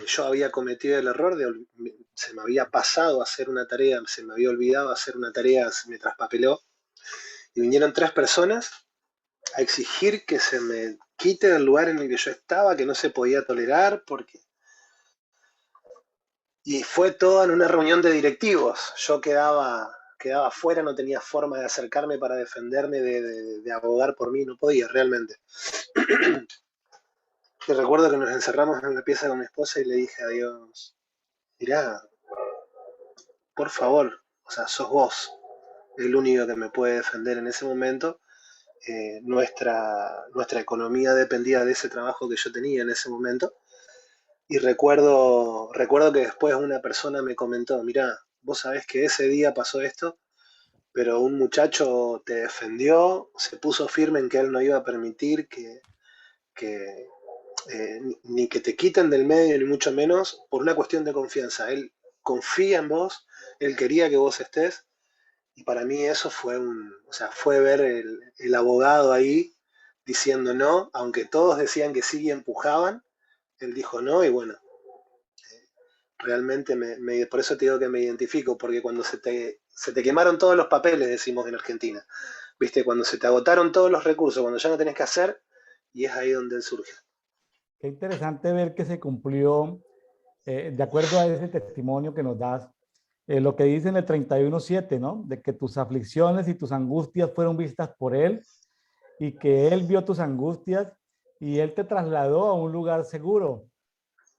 Yo había cometido el error se me había pasado hacer una tarea, se me había olvidado hacer una tarea, se me traspapeló, y vinieron 3 personas a exigir que se me quite del lugar en el que yo estaba, que no se podía tolerar, y fue todo en una reunión de directivos. Yo quedaba fuera, no tenía forma de acercarme para defenderme, de abogar por mí, no podía realmente. Y recuerdo que nos encerramos en la pieza con mi esposa y le dije a Dios, mirá, por favor, o sea, sos vos el único que me puede defender en ese momento. Nuestra economía dependía de ese trabajo que yo tenía en ese momento. Y recuerdo que después una persona me comentó, mirá, vos sabés que ese día pasó esto, pero un muchacho te defendió, se puso firme en que él no iba a permitir que ni que te quiten del medio, ni mucho menos, por una cuestión de confianza. Él confía en vos, él quería que vos estés, y para mí eso fue ver el abogado ahí diciendo no, aunque todos decían que sí y empujaban, él dijo no, y bueno, realmente por eso te digo que me identifico, porque cuando se te quemaron todos los papeles, decimos en Argentina, ¿viste? Cuando se te agotaron todos los recursos, cuando ya no tenés que hacer, y es ahí donde él surge. Qué interesante ver que se cumplió, de acuerdo a ese testimonio que nos das, lo que dice en el 31.7, ¿no? De que tus aflicciones y tus angustias fueron vistas por Él y que Él vio tus angustias y Él te trasladó a un lugar seguro.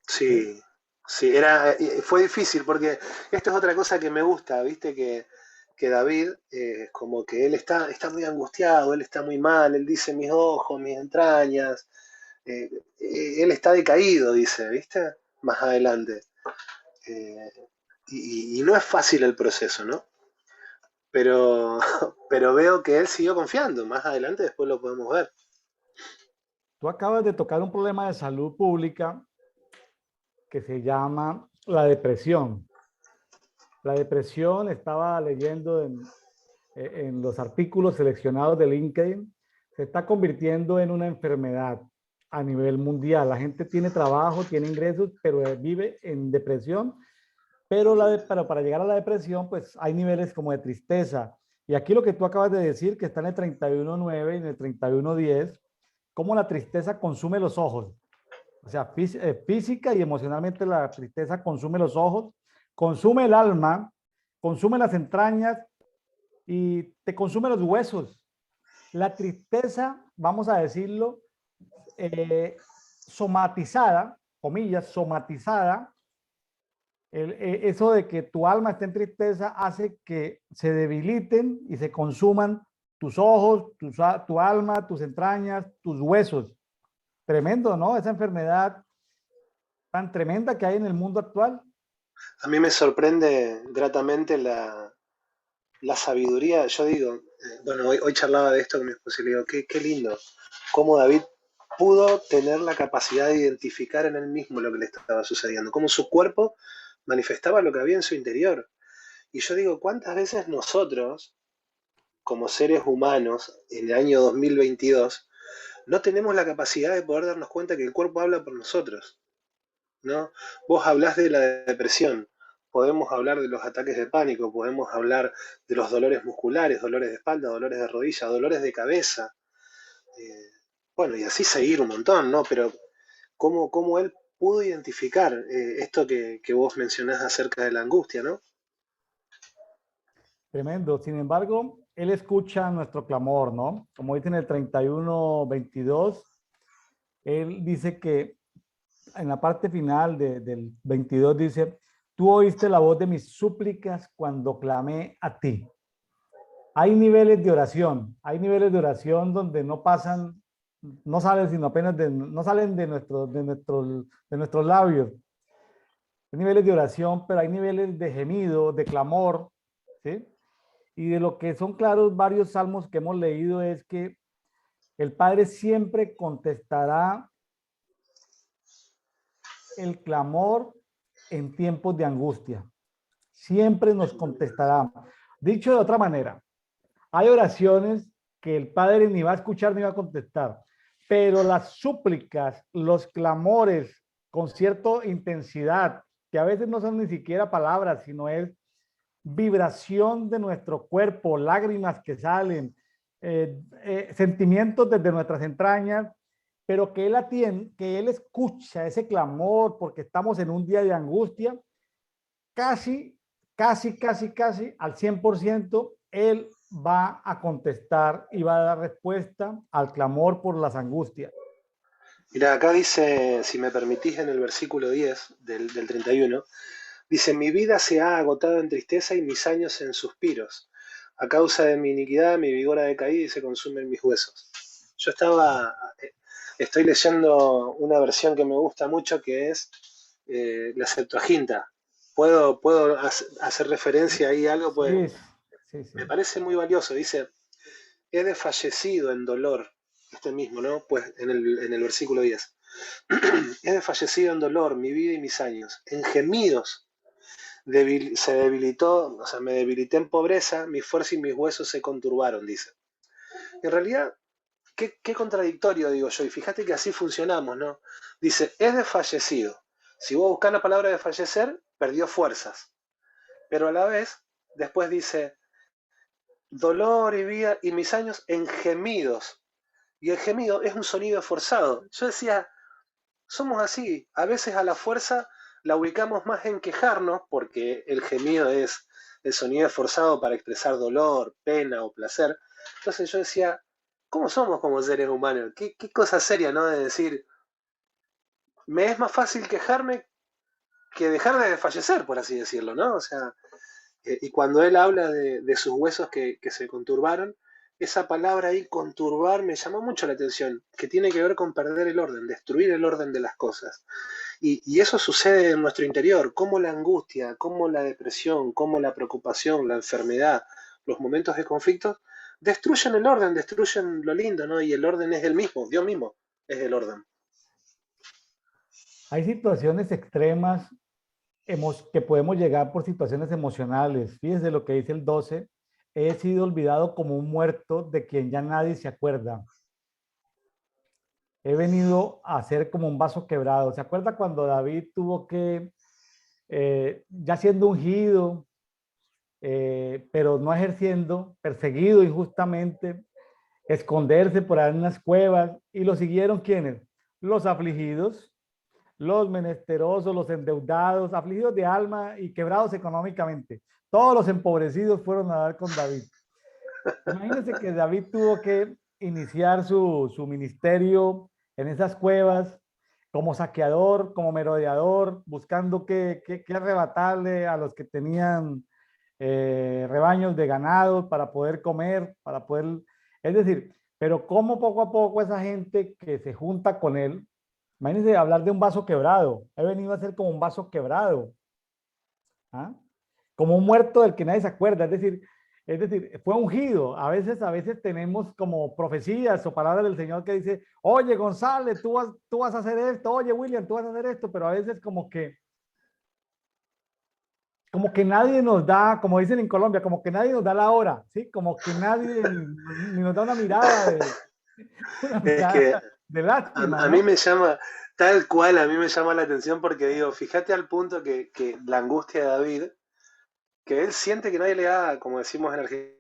¿Sí? Sí, sí, fue difícil porque esto es otra cosa que me gusta, ¿viste? Que David, como que él está muy angustiado, él está muy mal, él dice mis ojos, mis entrañas, eh, él está decaído, dice, ¿viste? Más adelante. Eh, y no es fácil el proceso, ¿no? Pero, pero veo que él siguió confiando, más adelante después lo podemos ver. Tú acabas de tocar un problema de salud pública que se llama la depresión. La depresión, estaba leyendo en los artículos seleccionados de LinkedIn, se está convirtiendo en una enfermedad a nivel mundial. La gente tiene trabajo, tiene ingresos, pero vive en depresión. Pero para llegar a la depresión, pues hay niveles como de tristeza. Y aquí lo que tú acabas de decir, que está en el 31.9 y en el 31.10, cómo la tristeza consume los ojos. O sea, física y emocionalmente la tristeza consume los ojos, consume el alma, consume las entrañas y te consume los huesos. La tristeza, vamos a decirlo, somatizada, comillas, somatizada, eso de que tu alma esté en tristeza hace que se debiliten y se consuman tus ojos, tu alma, tus entrañas, tus huesos. Tremendo, ¿no? Esa enfermedad tan tremenda que hay en el mundo actual. A mí me sorprende gratamente la sabiduría. Yo digo, bueno, hoy charlaba de esto con mi esposa y le digo, qué lindo, cómo David pudo tener la capacidad de identificar en él mismo lo que le estaba sucediendo, cómo su cuerpo manifestaba lo que había en su interior. Y yo digo, ¿cuántas veces nosotros, como seres humanos, en el año 2022, no tenemos la capacidad de poder darnos cuenta que el cuerpo habla por nosotros, ¿no? Vos hablás de la depresión, podemos hablar de los ataques de pánico, podemos hablar de los dolores musculares, dolores de espalda, dolores de rodilla, dolores de cabeza, eh, bueno, y así seguir un montón, ¿no? Pero cómo él pudo identificar esto que vos mencionás acerca de la angustia, ¿no? Tremendo. Sin embargo, él escucha nuestro clamor, ¿no? Como dice en el 31:22, él dice que en la parte final del 22 dice, tú oíste la voz de mis súplicas cuando clamé a ti. Hay niveles de oración, hay niveles de oración donde no pasan, no salen sino apenas no salen de nuestros labios. Hay niveles de oración, pero hay niveles de gemido, de clamor, ¿sí? Y de lo que son claros varios salmos que hemos leído es que el Padre siempre contestará el clamor en tiempos de angustia. Siempre nos contestará. Dicho de otra manera, hay oraciones que el Padre ni va a escuchar ni va a contestar, pero las súplicas, los clamores con cierta intensidad, que a veces no son ni siquiera palabras, sino es vibración de nuestro cuerpo, lágrimas que salen, sentimientos desde nuestras entrañas, pero que Él atiende, que Él escucha ese clamor porque estamos en un día de angustia, casi, casi al 100%, Él va a contestar y va a dar respuesta al clamor por las angustias. Mira, acá dice, si me permitís, en el versículo 10 del 31, dice, mi vida se ha agotado en tristeza y mis años en suspiros. A causa de mi iniquidad, mi vigor ha decaído y se consumen mis huesos. Yo estoy leyendo una versión que me gusta mucho que es la Septuaginta. ¿Puedo hacer referencia ahí a algo? Pues Sí, sí, me sí. parece muy valioso. Dice, he desfallecido en dolor. Este mismo, ¿no? Pues en el versículo 10. He desfallecido en dolor mi vida y mis años. En gemidos se debilitó, o sea, me debilité en pobreza, mi fuerza y mis huesos se conturbaron, dice. En realidad, qué contradictorio, digo yo, y fíjate que así funcionamos, ¿no? Dice, es desfallecido. Si vos buscás la palabra desfallecer, perdió fuerzas. Pero a la vez, después dice, dolor y vida y mis años en gemidos. Y el gemido es un sonido forzado. Yo decía, somos así. A veces a la fuerza la ubicamos más en quejarnos, porque el gemido es el sonido forzado para expresar dolor, pena o placer. Entonces yo decía, ¿cómo somos como seres humanos? Qué cosa seria, ¿no? De decir, me es más fácil quejarme que dejar de fallecer, por así decirlo, ¿no? O sea, y cuando él habla de sus huesos que se conturbaron, esa palabra ahí, conturbar, me llamó mucho la atención, que tiene que ver con perder el orden, destruir el orden de las cosas. Y eso sucede en nuestro interior, como la angustia, como la depresión, como la preocupación, la enfermedad, los momentos de conflicto, destruyen el orden, destruyen lo lindo, ¿no? Y el orden es el mismo, Dios mismo es el orden. Hay situaciones extremas que podemos llegar por situaciones emocionales. Fíjense lo que dice el 12. He sido olvidado como un muerto de quien ya nadie se acuerda. He venido a ser como un vaso quebrado. ¿Se acuerda cuando David tuvo que, ya siendo ungido, pero no ejerciendo, perseguido injustamente, esconderse por ahí en las cuevas? ¿Y lo siguieron quiénes? Los afligidos, los menesterosos, los endeudados, afligidos de alma y quebrados económicamente. Todos los empobrecidos fueron a dar con David. Imagínense que David tuvo que iniciar su ministerio en esas cuevas como saqueador, como merodeador, buscando qué arrebatarle a los que tenían rebaños de ganado para poder comer, para poder, es decir, pero cómo poco a poco esa gente que se junta con él, imagínense hablar de un vaso quebrado, he venido a ser como un vaso quebrado, ¿ah? Como un muerto del que nadie se acuerda, es decir, Es decir, fue ungido. A veces tenemos como profecías o palabras del Señor que dice, oye, González, tú vas a hacer esto, oye, William, tú vas a hacer esto, pero a veces como que nadie nos da, como dicen en Colombia, como que nadie nos da la hora, ¿sí? Como que nadie ni nos da una Es que mirada de lástima, a mí ¿no? me llama, tal cual, a mí me llama la atención porque digo, fíjate al punto que la angustia de David, que él siente que nadie le da, como decimos en Argentina,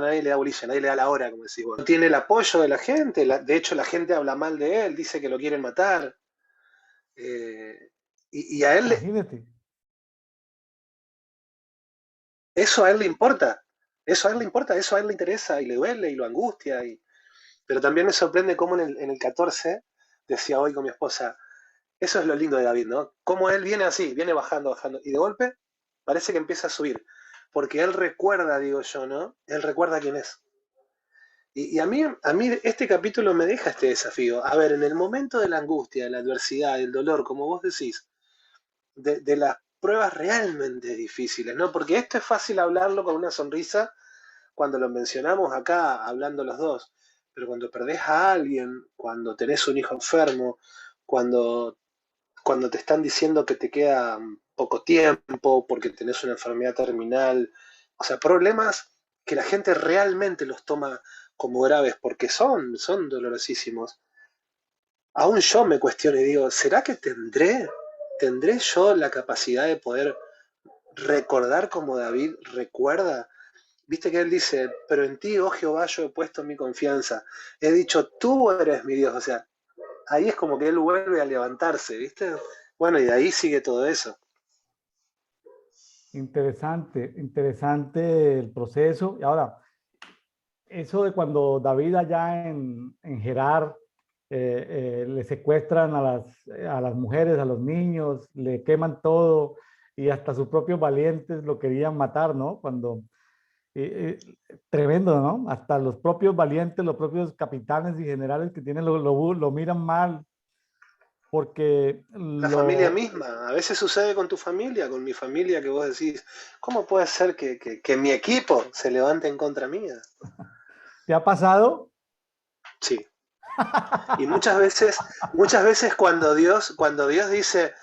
nadie le da bolilla, nadie le da la hora, como decís vos. No tiene el apoyo de la gente, de hecho la gente habla mal de él, dice que lo quieren matar. eh, y a él, Imagínate. eso a él le importa, eso a él le importa, eso a él le interesa y le duele y lo angustia. Pero también me sorprende cómo en el 14 decía hoy con mi esposa, eso es lo lindo de David, ¿no? Cómo él viene así, viene bajando, bajando, y de golpe parece que empieza a subir, porque él recuerda, digo yo, ¿no? Él recuerda quién es. Y a mí este capítulo me deja este desafío. A ver, en el momento de la angustia, de la adversidad, del dolor, como vos decís, de las pruebas realmente difíciles, ¿no? Porque esto es fácil hablarlo con una sonrisa cuando lo mencionamos acá, hablando los dos, pero cuando perdés a alguien, cuando tenés un hijo enfermo, cuando cuando te están diciendo que te queda poco tiempo porque tenés una enfermedad terminal, o sea, problemas que la gente realmente los toma como graves porque son dolorosísimos. Aún yo me cuestiono y digo, ¿será que tendré yo la capacidad de poder recordar como David recuerda? Viste que él dice, pero en ti, oh Jehová, yo he puesto mi confianza. He dicho, tú eres mi Dios. O sea, ahí es como que él vuelve a levantarse, ¿viste? Bueno, y de ahí sigue todo eso. Interesante, interesante el proceso. Y ahora, eso de cuando David allá en Gerar le secuestran a las mujeres, a los niños, le queman todo y hasta sus propios valientes lo querían matar, ¿no? Tremendo, ¿no? Hasta los propios valientes, los propios capitanes y generales que tienen lo miran mal porque La familia lo... misma, a veces sucede con tu familia, con mi familia, que vos decís, ¿cómo puede ser que mi equipo se levante en contra mía? ¿Te ha pasado? Sí. Y muchas veces cuando Dios dice,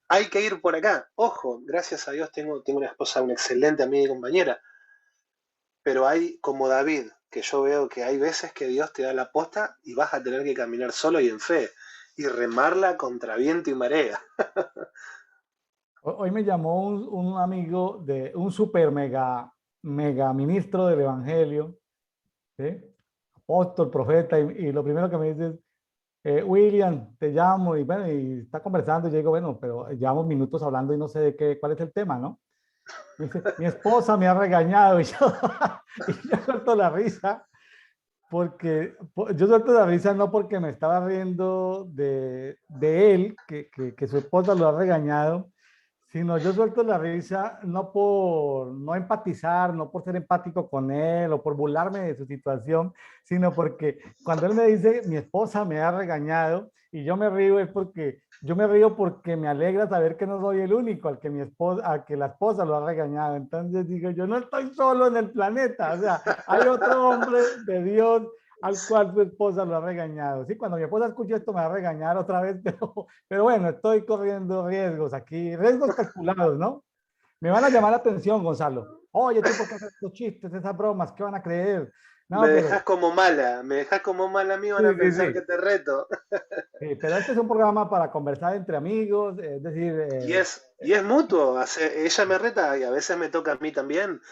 hay que ir por acá, ojo, gracias a Dios tengo una esposa, una excelente amiga y compañera, pero hay como David, que yo veo que hay veces que Dios te da la posta y vas a tener que caminar solo y en fe, y remarla contra viento y marea. Hoy me llamó un amigo de un super mega ministro del Evangelio, ¿sí? Apóstol, profeta, y lo primero que me dice es, William, te llamo, y bueno, y está conversando, y yo digo, bueno, pero llevamos minutos hablando y no sé de qué, cuál es el tema, ¿no? Me dice, mi esposa me ha regañado, y y yo suelto la risa, porque yo suelto la risa no porque me estaba riendo de él, que su esposa lo ha regañado, sino yo suelto la risa no por no empatizar, no por ser empático con él o por burlarme de su situación, sino porque cuando él me dice mi esposa me ha regañado y yo me río es porque yo me río porque me alegra saber que no soy el único al que mi esposa, al que la esposa lo ha regañado. Entonces digo, yo no estoy solo en el planeta, o sea, hay otro hombre de Dios al cual su esposa lo ha regañado. Sí, cuando mi esposa escuche esto me va a regañar otra vez, pero bueno, estoy corriendo riesgos aquí, riesgos calculados, ¿no? Me van a llamar la atención, Gonzalo. Oye, ¿tú por qué haces estos chistes, esas bromas? ¿Qué van a creer? No, pero Me dejas como mala, a mí van sí, a sí, pensar que sí. te reto. Sí, pero este es un programa para conversar entre amigos, es decir, Y es mutuo, ella me reta y a veces me toca a mí también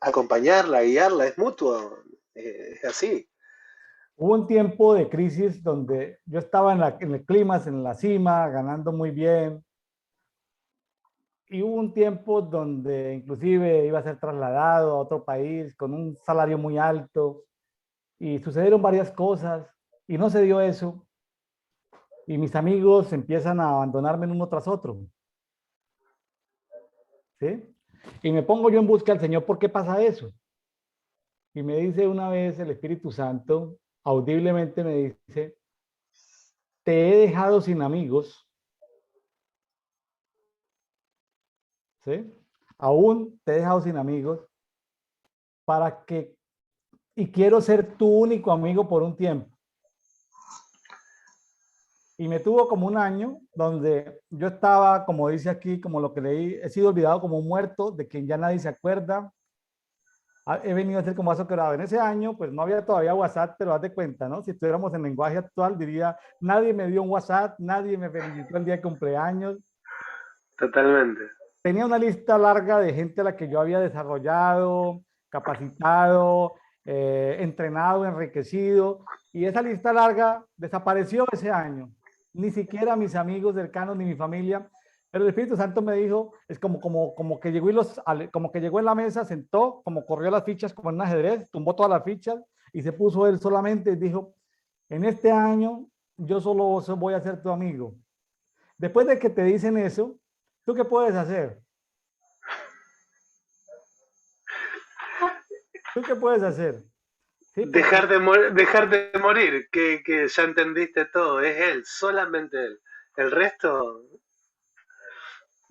acompañarla, guiarla, es mutuo, es así. hubo un tiempo de crisis donde yo estaba en el clima, en la cima, ganando muy bien, y hubo un tiempo donde inclusive iba a ser trasladado a otro país con un salario muy alto, y sucedieron varias cosas, y no se dio eso, y mis amigos empiezan a abandonarme en uno tras otro, ¿sí? Y me pongo yo en busca del Señor, ¿por qué pasa eso? Y me dice una vez el Espíritu Santo, audiblemente me dice, te he dejado sin amigos ¿sí? Aún te he dejado sin amigos para que, y quiero ser tu único amigo por un tiempo. Y me tuvo como un año donde yo estaba, como dice aquí, como lo que leí, he sido olvidado como un muerto, de quien ya nadie se acuerda. He venido a ser como vaso quebrado. En ese año, pues no había todavía WhatsApp, pero haz de cuenta, ¿no? Si estuviéramos en lenguaje actual, diría, nadie me dio un WhatsApp, nadie me felicitó el día de cumpleaños. Totalmente. Tenía una lista larga de gente a la que yo había desarrollado, capacitado, entrenado, enriquecido, y esa lista larga desapareció ese año. Ni siquiera mis amigos cercanos ni mi familia, pero el Espíritu Santo me dijo, es como que llegó como que llegó en la mesa, sentó, como corrió las fichas como en un ajedrez, tumbó todas las fichas y se puso él solamente y dijo, en este año yo solo voy a ser tu amigo. Después de que te dicen eso, ¿tú qué puedes hacer? ¿Tú qué puedes hacer? Sí, porque Dejar de morir, que ya entendiste todo, es él, solamente él. El resto,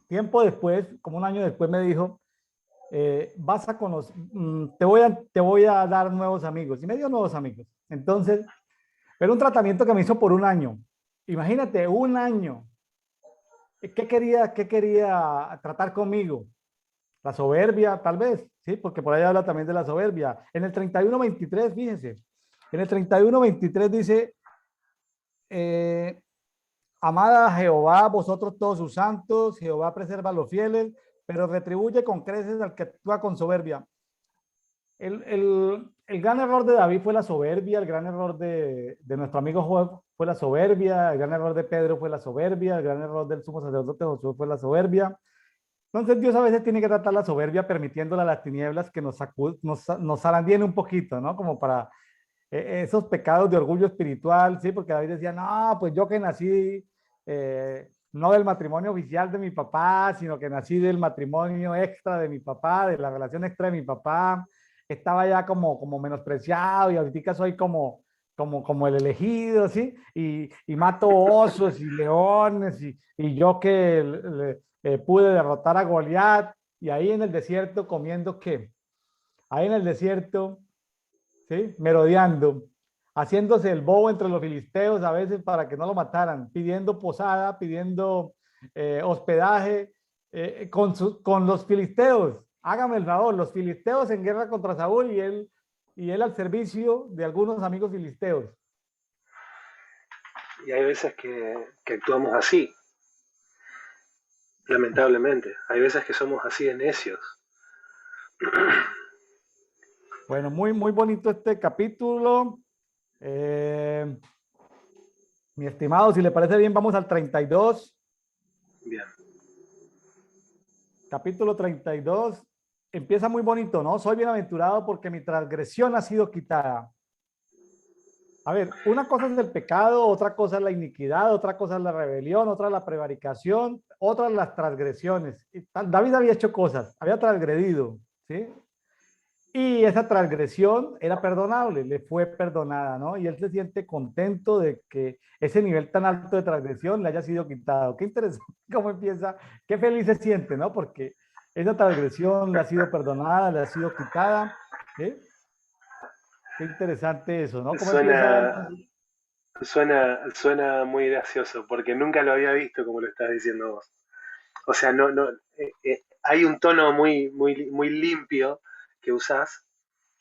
tiempo después, como un año después, me dijo, vas a conocer, te voy a dar nuevos amigos. Y me dio nuevos amigos. Entonces, pero un tratamiento que me hizo por un año. Imagínate, un año. Qué quería tratar conmigo? La soberbia, tal vez, ¿sí? Porque por ahí habla también de la soberbia. En el 31:23, fíjense, en el 31:23 dice, eh, amad a Jehová, vosotros todos sus santos, Jehová preserva a los fieles, pero retribuye con creces al que actúa con soberbia. El gran error de David fue la soberbia, el gran error de nuestro amigo Job fue la soberbia, el gran error de Pedro fue la soberbia, el gran error del sumo sacerdote Josué fue la soberbia. Entonces Dios a veces tiene que tratar la soberbia permitiéndole a las tinieblas que nos zarandeen un poquito, ¿no? Como para esos pecados de orgullo espiritual, ¿sí? Porque David decía, no, pues yo que nací no del matrimonio oficial de mi papá, sino que nací del matrimonio extra de mi papá, de la relación extra de mi papá, estaba ya como menospreciado y ahorita soy como el elegido, ¿sí? Y mato osos y leones y yo que pude derrotar a Goliat y ahí en el desierto comiendo ¿qué? Ahí en el desierto, ¿sí? Merodeando, haciéndose el bobo entre los filisteos a veces para que no lo mataran, pidiendo posada, pidiendo hospedaje con los filisteos. Hágame el favor, los filisteos en guerra contra Saúl y él al servicio de algunos amigos filisteos. y hay veces que actuamos así, lamentablemente. Hay veces que somos así de necios. Bueno, muy bonito este capítulo. Eh, mi estimado, si le parece bien, vamos al 32. Bien. Capítulo 32. Empieza muy bonito, ¿no? Soy bienaventurado porque mi transgresión ha sido quitada. A ver, una cosa es el pecado, otra cosa es la iniquidad, otra cosa es la rebelión, otra es la prevaricación, otra las transgresiones. David había hecho cosas, había transgredido, ¿sí? Y esa transgresión era perdonable, le fue perdonada, ¿no? Y él se siente contento de que ese nivel tan alto de transgresión le haya sido quitado. Qué interesante cómo empieza, qué feliz se siente, ¿no? Porque esa transgresión le ha sido perdonada, le ha sido quitada, ¿sí? Qué interesante eso, ¿no? ¿Cómo empieza él? Suena, suena muy gracioso, porque nunca lo había visto como lo estás diciendo vos. O sea, no, hay un tono muy limpio que usás,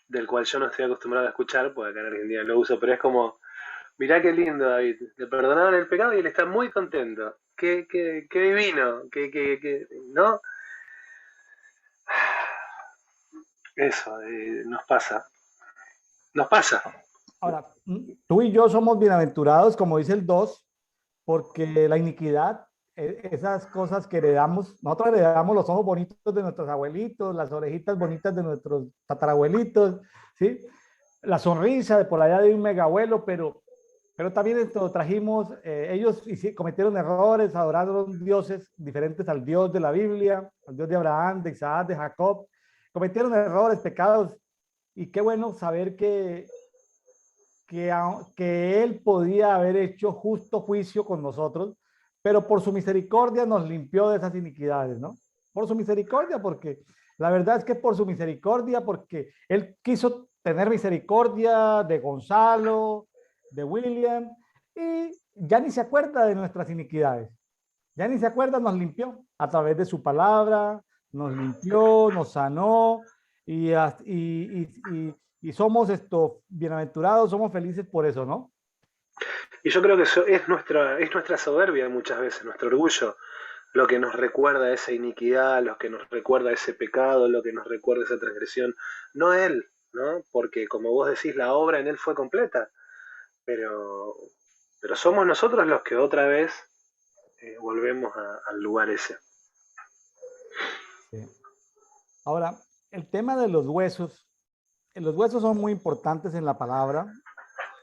del cual yo no estoy acostumbrado a escuchar, porque acá en Argentina lo uso, pero es como, mirá qué lindo, David, le perdonaron el pecado y él está muy contento. Qué divino, ¿no? Eso, nos pasa. Ahora, tú y yo somos bienaventurados, como dice el 2, porque la iniquidad, esas cosas que heredamos, nosotros heredamos los ojos bonitos de nuestros abuelitos, las orejitas bonitas de nuestros tatarabuelitos, ¿sí? La sonrisa de por allá de un megabuelo, pero también esto trajimos, ellos cometieron errores, adoraron dioses diferentes al Dios de la Biblia, al Dios de Abraham, de Isaac, de Jacob, cometieron errores, pecados, y qué bueno saber que Él podía haber hecho justo juicio con nosotros, pero por su misericordia nos limpió de esas iniquidades, ¿no? por su misericordia, porque la verdad es que por su misericordia, porque Él quiso tener misericordia de Gonzalo, de William, y ya ni se acuerda de nuestras iniquidades. Ya ni se acuerda, nos limpió a través de su palabra, nos limpió, nos sanó y, y somos bienaventurados, somos felices por eso, ¿no? Y yo creo que eso es nuestra soberbia muchas veces, nuestro orgullo, lo que nos recuerda esa iniquidad, lo que nos recuerda ese pecado, lo que nos recuerda esa transgresión, no Él, ¿no? Porque como vos decís, la obra en Él fue completa, pero, pero somos nosotros los que otra vez volvemos al lugar ese. Sí. Ahora, el tema de los huesos son muy importantes en la palabra.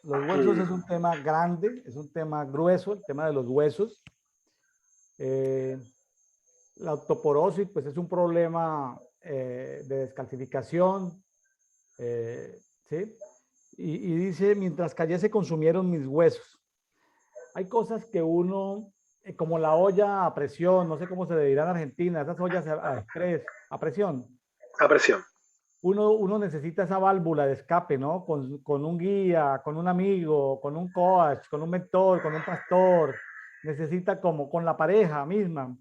Los huesos es un tema grande, es un tema grueso, el tema de los huesos. Eh, la osteoporosis, pues es un problema de descalcificación, ¿sí? Y dice, mientras callé se consumieron mis huesos. Hay cosas que uno, como la olla a presión, no sé cómo se le dirá en Argentina, esas ollas a express, a presión, A presión. uno necesita esa válvula de escape, ¿no? Con un guía, con un amigo, con un coach, con un mentor, con un pastor, necesita como con la pareja misma,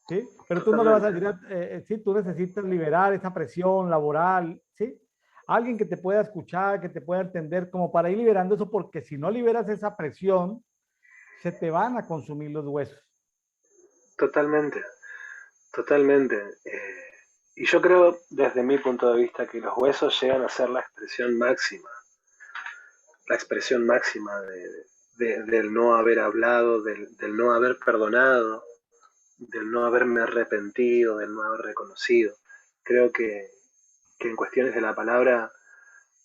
¿sí? Pero tú no le vas a Totalmente. decir, sí, tú necesitas liberar esa presión laboral, ¿sí? Alguien que te pueda escuchar, que te pueda entender, como para ir liberando eso, porque si no liberas esa presión, se te van a consumir los huesos. Totalmente. Totalmente. Y yo creo, desde mi punto de vista, que los huesos llegan a ser la expresión máxima del no haber hablado, del no haber perdonado, del no haberme arrepentido, del no haber reconocido. Creo que en cuestiones de la palabra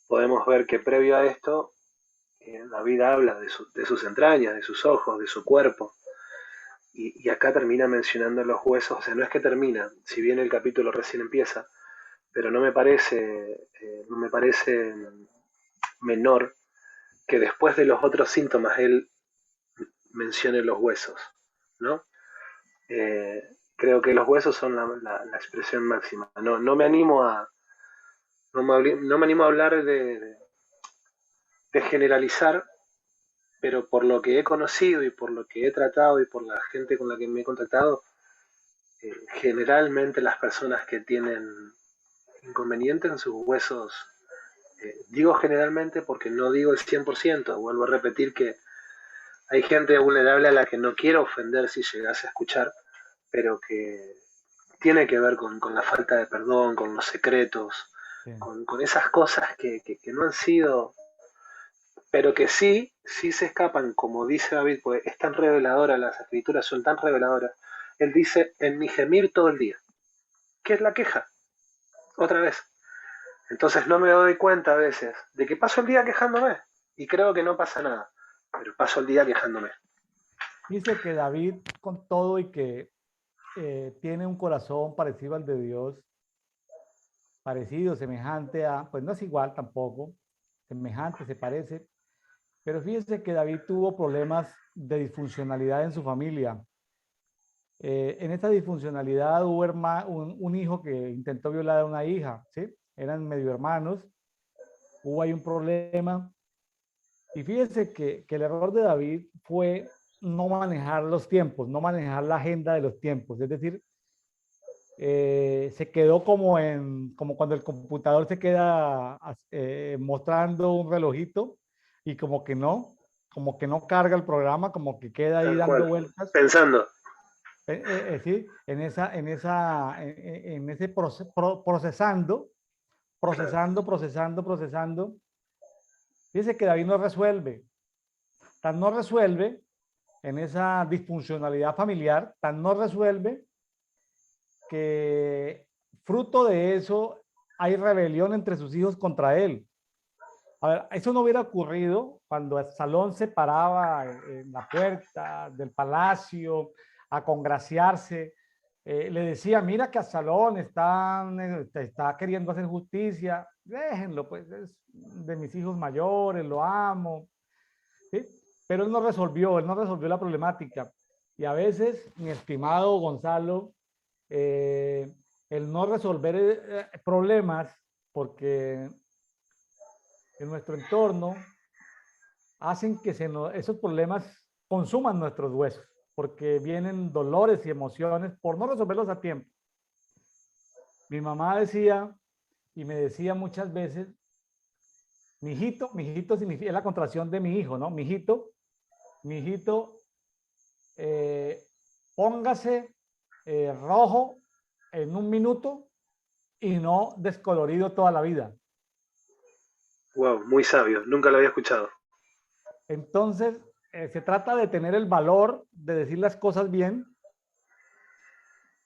podemos ver que previo a esto, David habla de sus entrañas, de sus ojos, de su cuerpo, y acá termina mencionando los huesos, o sea, no es que termina, si bien el capítulo recién empieza, pero no me parece menor que después de los otros síntomas él mencione los huesos, ¿no? Creo que los huesos son la expresión máxima. No me animo a, no me animo a hablar de generalizar, pero por lo que he conocido y por lo que he tratado y por la gente con la que me he contactado, generalmente las personas que tienen inconvenientes en sus huesos, digo generalmente porque no digo el 100%, vuelvo a repetir que hay gente vulnerable a la que no quiero ofender si llegase a escuchar, pero que tiene que ver con la falta de perdón, con los secretos, Sí. con esas cosas que no han sido, pero que sí se escapan, como dice David, pues es tan reveladora, las escrituras son tan reveladoras. Él dice, en mi gemir todo el día. ¿Qué es la queja? Otra vez. Entonces no me doy cuenta a veces de que paso el día quejándome y creo que no pasa nada, pero paso el día quejándome. Dice que David, con todo y que tiene un corazón parecido al de Dios, parecido, semejante a, pues no es igual tampoco, semejante, se parece, pero fíjese que David tuvo problemas de disfuncionalidad en su familia. En esta disfuncionalidad hubo un hijo que intentó violar a una hija, ¿sí? Eran medio hermanos, hubo ahí un problema. Y fíjese que el error de David fue no manejar los tiempos, no manejar la agenda de los tiempos. Es decir, se quedó como cuando el computador se queda mostrando un relojito y como que no carga el programa, como que queda ahí Tal dando cual. vueltas. Pensando. Sí, en ese procesando, Claro. procesando. Dice que David no resuelve. Tan no resuelve en esa disfuncionalidad familiar, tan no resuelve que fruto de eso hay rebelión entre sus hijos contra él. A ver, eso no hubiera ocurrido cuando Absalón se paraba en la puerta del palacio a congraciarse. Le decía, mira que Absalón está queriendo hacer justicia, déjenlo, pues es de mis hijos mayores, lo amo. ¿Sí? Pero él no resolvió la problemática. Y a veces, mi estimado Gonzalo, eh, el no resolver problemas, porque en nuestro entorno hacen que esos problemas consuman nuestros huesos, porque vienen dolores y emociones por no resolverlos a tiempo. Mi mamá decía y me decía muchas veces, mijito significa es la contracción de mi hijo, ¿no? Mijito, eh, póngase rojo en un minuto y no descolorido toda la vida. Wow, muy sabio, nunca lo había escuchado. Entonces, se trata de tener el valor de decir las cosas bien.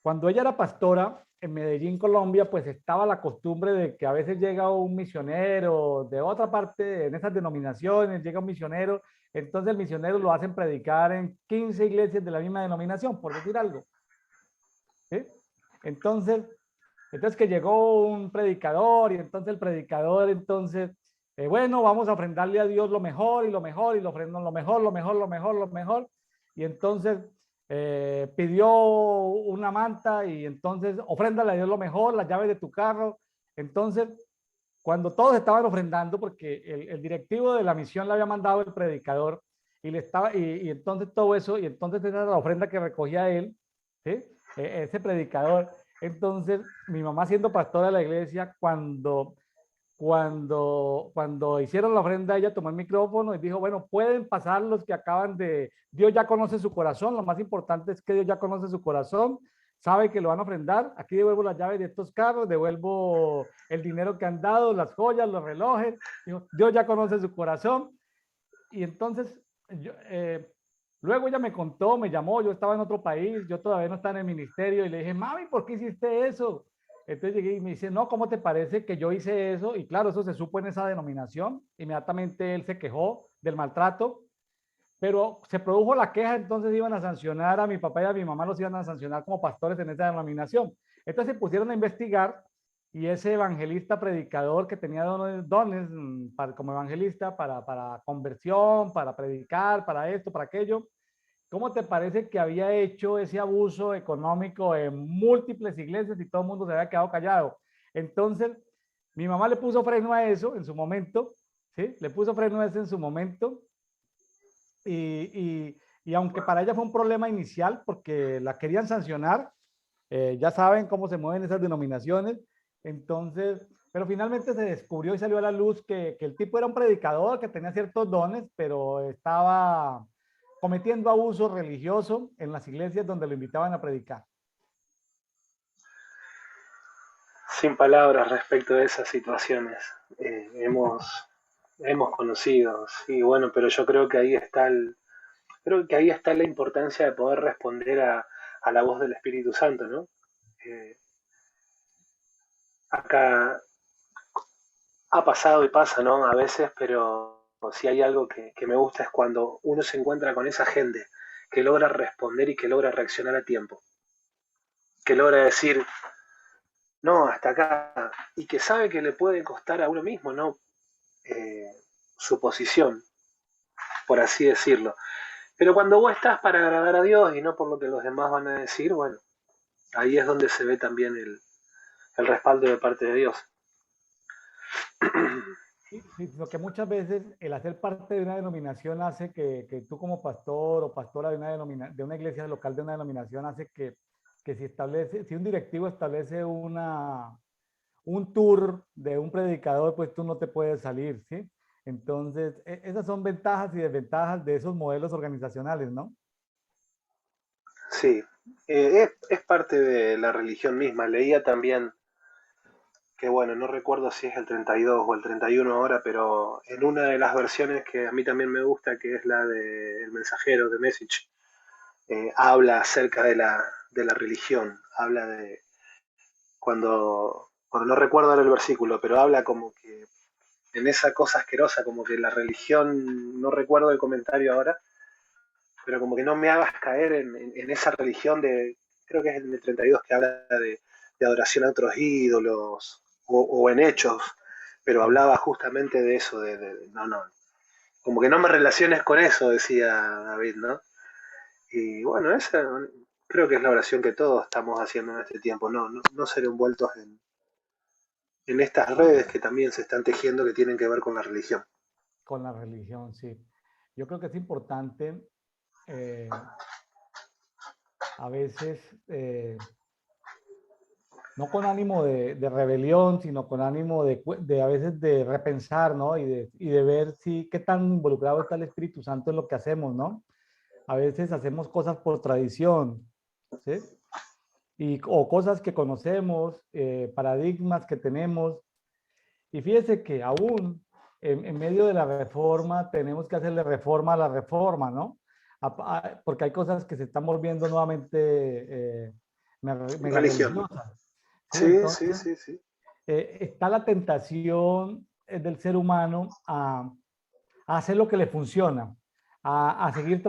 Cuando ella era pastora en Medellín, Colombia, pues estaba la costumbre de que a veces llega un misionero de otra parte, en esas denominaciones, llega un misionero, entonces el misionero lo hacen predicar en 15 iglesias de la misma denominación, por decir algo. ¿Sí? Entonces, entonces que llegó un predicador y entonces el predicador, entonces, bueno, vamos a ofrendarle a Dios lo mejor y lo mejor y lo ofrendamos lo mejor, lo mejor, lo mejor, lo mejor. Y entonces pidió una manta y entonces ofréndale a Dios lo mejor, las llaves de tu carro. Entonces, cuando todos estaban ofrendando, porque el directivo de la misión le había mandado el predicador y entonces todo eso, y entonces esa era la ofrenda que recogía él, ¿sí? Ese predicador. Entonces, mi mamá siendo pastora de la iglesia, cuando hicieron la ofrenda, ella tomó el micrófono y dijo, bueno, pueden pasar los que acaban Dios ya conoce su corazón, lo más importante es que Dios ya conoce su corazón, sabe que lo van a ofrendar, aquí devuelvo las llaves de estos carros, devuelvo el dinero que han dado, las joyas, los relojes, dijo, Dios ya conoce su corazón, y entonces, yo, luego ella me contó, me llamó, yo estaba en otro país, yo todavía no estaba en el ministerio y le dije, mami, ¿por qué hiciste eso? Entonces llegué y me dice, no, ¿cómo te parece que yo hice eso? Y claro, eso se supo en esa denominación. Inmediatamente él se quejó del maltrato, pero se produjo la queja, entonces iban a sancionar a mi papá y a mi mamá, los iban a sancionar como pastores en esa denominación. Entonces se pusieron a investigar y ese evangelista predicador que tenía dones como evangelista para conversión, para predicar, para esto, para aquello, ¿cómo te parece que había hecho ese abuso económico en múltiples iglesias y todo el mundo se había quedado callado? Entonces, mi mamá le puso freno a eso en su momento, ¿sí? Le puso freno a eso en su momento y aunque para ella fue un problema inicial porque la querían sancionar, ya saben cómo se mueven esas denominaciones, entonces, pero finalmente se descubrió y salió a la luz que el tipo era un predicador, que tenía ciertos dones, pero estaba cometiendo abuso religioso en las iglesias donde lo invitaban a predicar. Sin palabras respecto de esas situaciones. Hemos conocido, sí, bueno, pero yo creo que creo que ahí está la importancia de poder responder a la voz del Espíritu Santo, ¿no? Eh, Acá ha pasado y pasa, ¿no? A veces, pero si hay algo que me gusta es cuando uno se encuentra con esa gente que logra responder y que logra reaccionar a tiempo, que logra decir, no, hasta acá, y que sabe que le puede costar a uno mismo, ¿no? Su posición, por así decirlo. Pero cuando vos estás para agradar a Dios y no por lo que los demás van a decir, bueno, ahí es donde se ve también el respaldo de parte de Dios. Sí, lo que muchas veces el hacer parte de una denominación hace que tú como pastor o pastora de una iglesia local de una denominación hace que si un directivo establece un tour de un predicador, pues tú no te puedes salir, ¿sí? Entonces, esas son ventajas y desventajas de esos modelos organizacionales, ¿no? Sí, es parte de la religión misma. Leía también que, bueno, no recuerdo si es el 32 o el 31 ahora, pero en una de las versiones que a mí también me gusta, que es la de El Mensajero, de Message, habla acerca de la religión, habla de cuando no recuerdo ahora el versículo, pero habla como que en esa cosa asquerosa, como que la religión, no recuerdo el comentario ahora, pero como que no me hagas caer en esa religión de, creo que es el 32 que habla de adoración a otros ídolos o en hechos, pero Sí. hablaba justamente de eso, no, no, como que no me relaciones con eso, decía David, ¿no? Y bueno, esa, creo que es la oración que todos estamos haciendo en este tiempo, no ser envueltos en estas Ah, redes que también se están tejiendo que tienen que ver con la religión. con la religión, sí. Yo creo que es importante eh, a veces, no con ánimo de rebelión, sino con ánimo de a veces de repensar, ¿no? Y de ver si qué tan involucrado está el Espíritu Santo en lo que hacemos, ¿no? A veces hacemos cosas por tradición, ¿sí? O cosas que conocemos, paradigmas que tenemos. Y fíjese que aún en medio de la reforma tenemos que hacerle reforma a la reforma, ¿no? Porque hay cosas que se están volviendo nuevamente mega Religión. religiosas, ¿sí? Sí, sí, Entonces, sí, sí. está la tentación del ser humano a hacer lo que le funciona, a seguir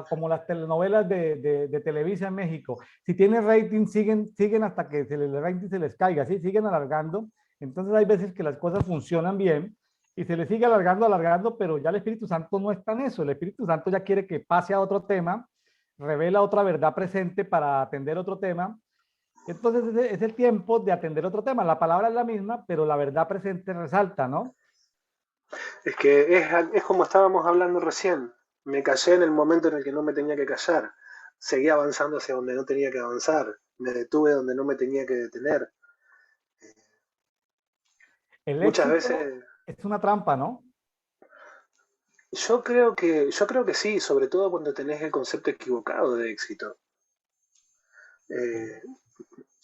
como las telenovelas de Televisa en México. Si tiene rating, siguen hasta que el rating se les caiga, ¿sí? Siguen alargando. Entonces hay veces que las cosas funcionan bien y se les sigue alargando, alargando, pero ya el Espíritu Santo no está en eso. El Espíritu Santo ya quiere que pase a otro tema, revela otra verdad presente para atender otro tema. Entonces es el tiempo de atender otro tema. La palabra es la misma, pero la verdad presente resalta, ¿no? Es que es como estábamos hablando recién. Me callé en el momento en el que no me tenía que callar. Seguí avanzando hacia donde no tenía que avanzar. Me detuve donde no me tenía que detener. El Muchas éxito veces, es una trampa, ¿no? yo creo que sí, sobre todo cuando tenés el concepto equivocado de éxito. Eh,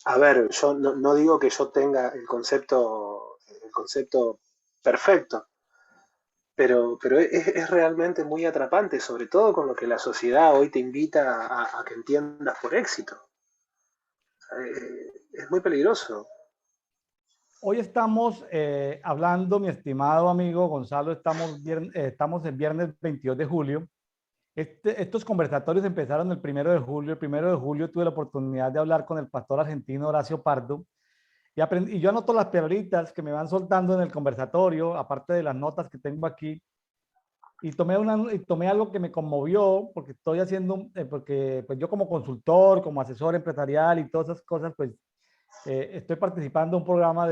a ver, yo no digo que yo tenga el concepto perfecto, pero es realmente muy atrapante, sobre todo con lo que la sociedad hoy te invita a que entiendas por éxito. Es muy peligroso. Hoy estamos hablando, mi estimado amigo Gonzalo, estamos el viernes 22 de julio. Estos conversatorios empezaron el 1 de julio. El 1 de julio tuve la oportunidad de hablar con el pastor argentino Horacio Pardo y yo anoto las perlitas que me van soltando en el conversatorio, aparte de las notas que tengo aquí. Y tomé algo que me conmovió porque estoy haciendo, porque pues yo como consultor, como asesor empresarial y todas esas cosas, pues estoy participando en un programa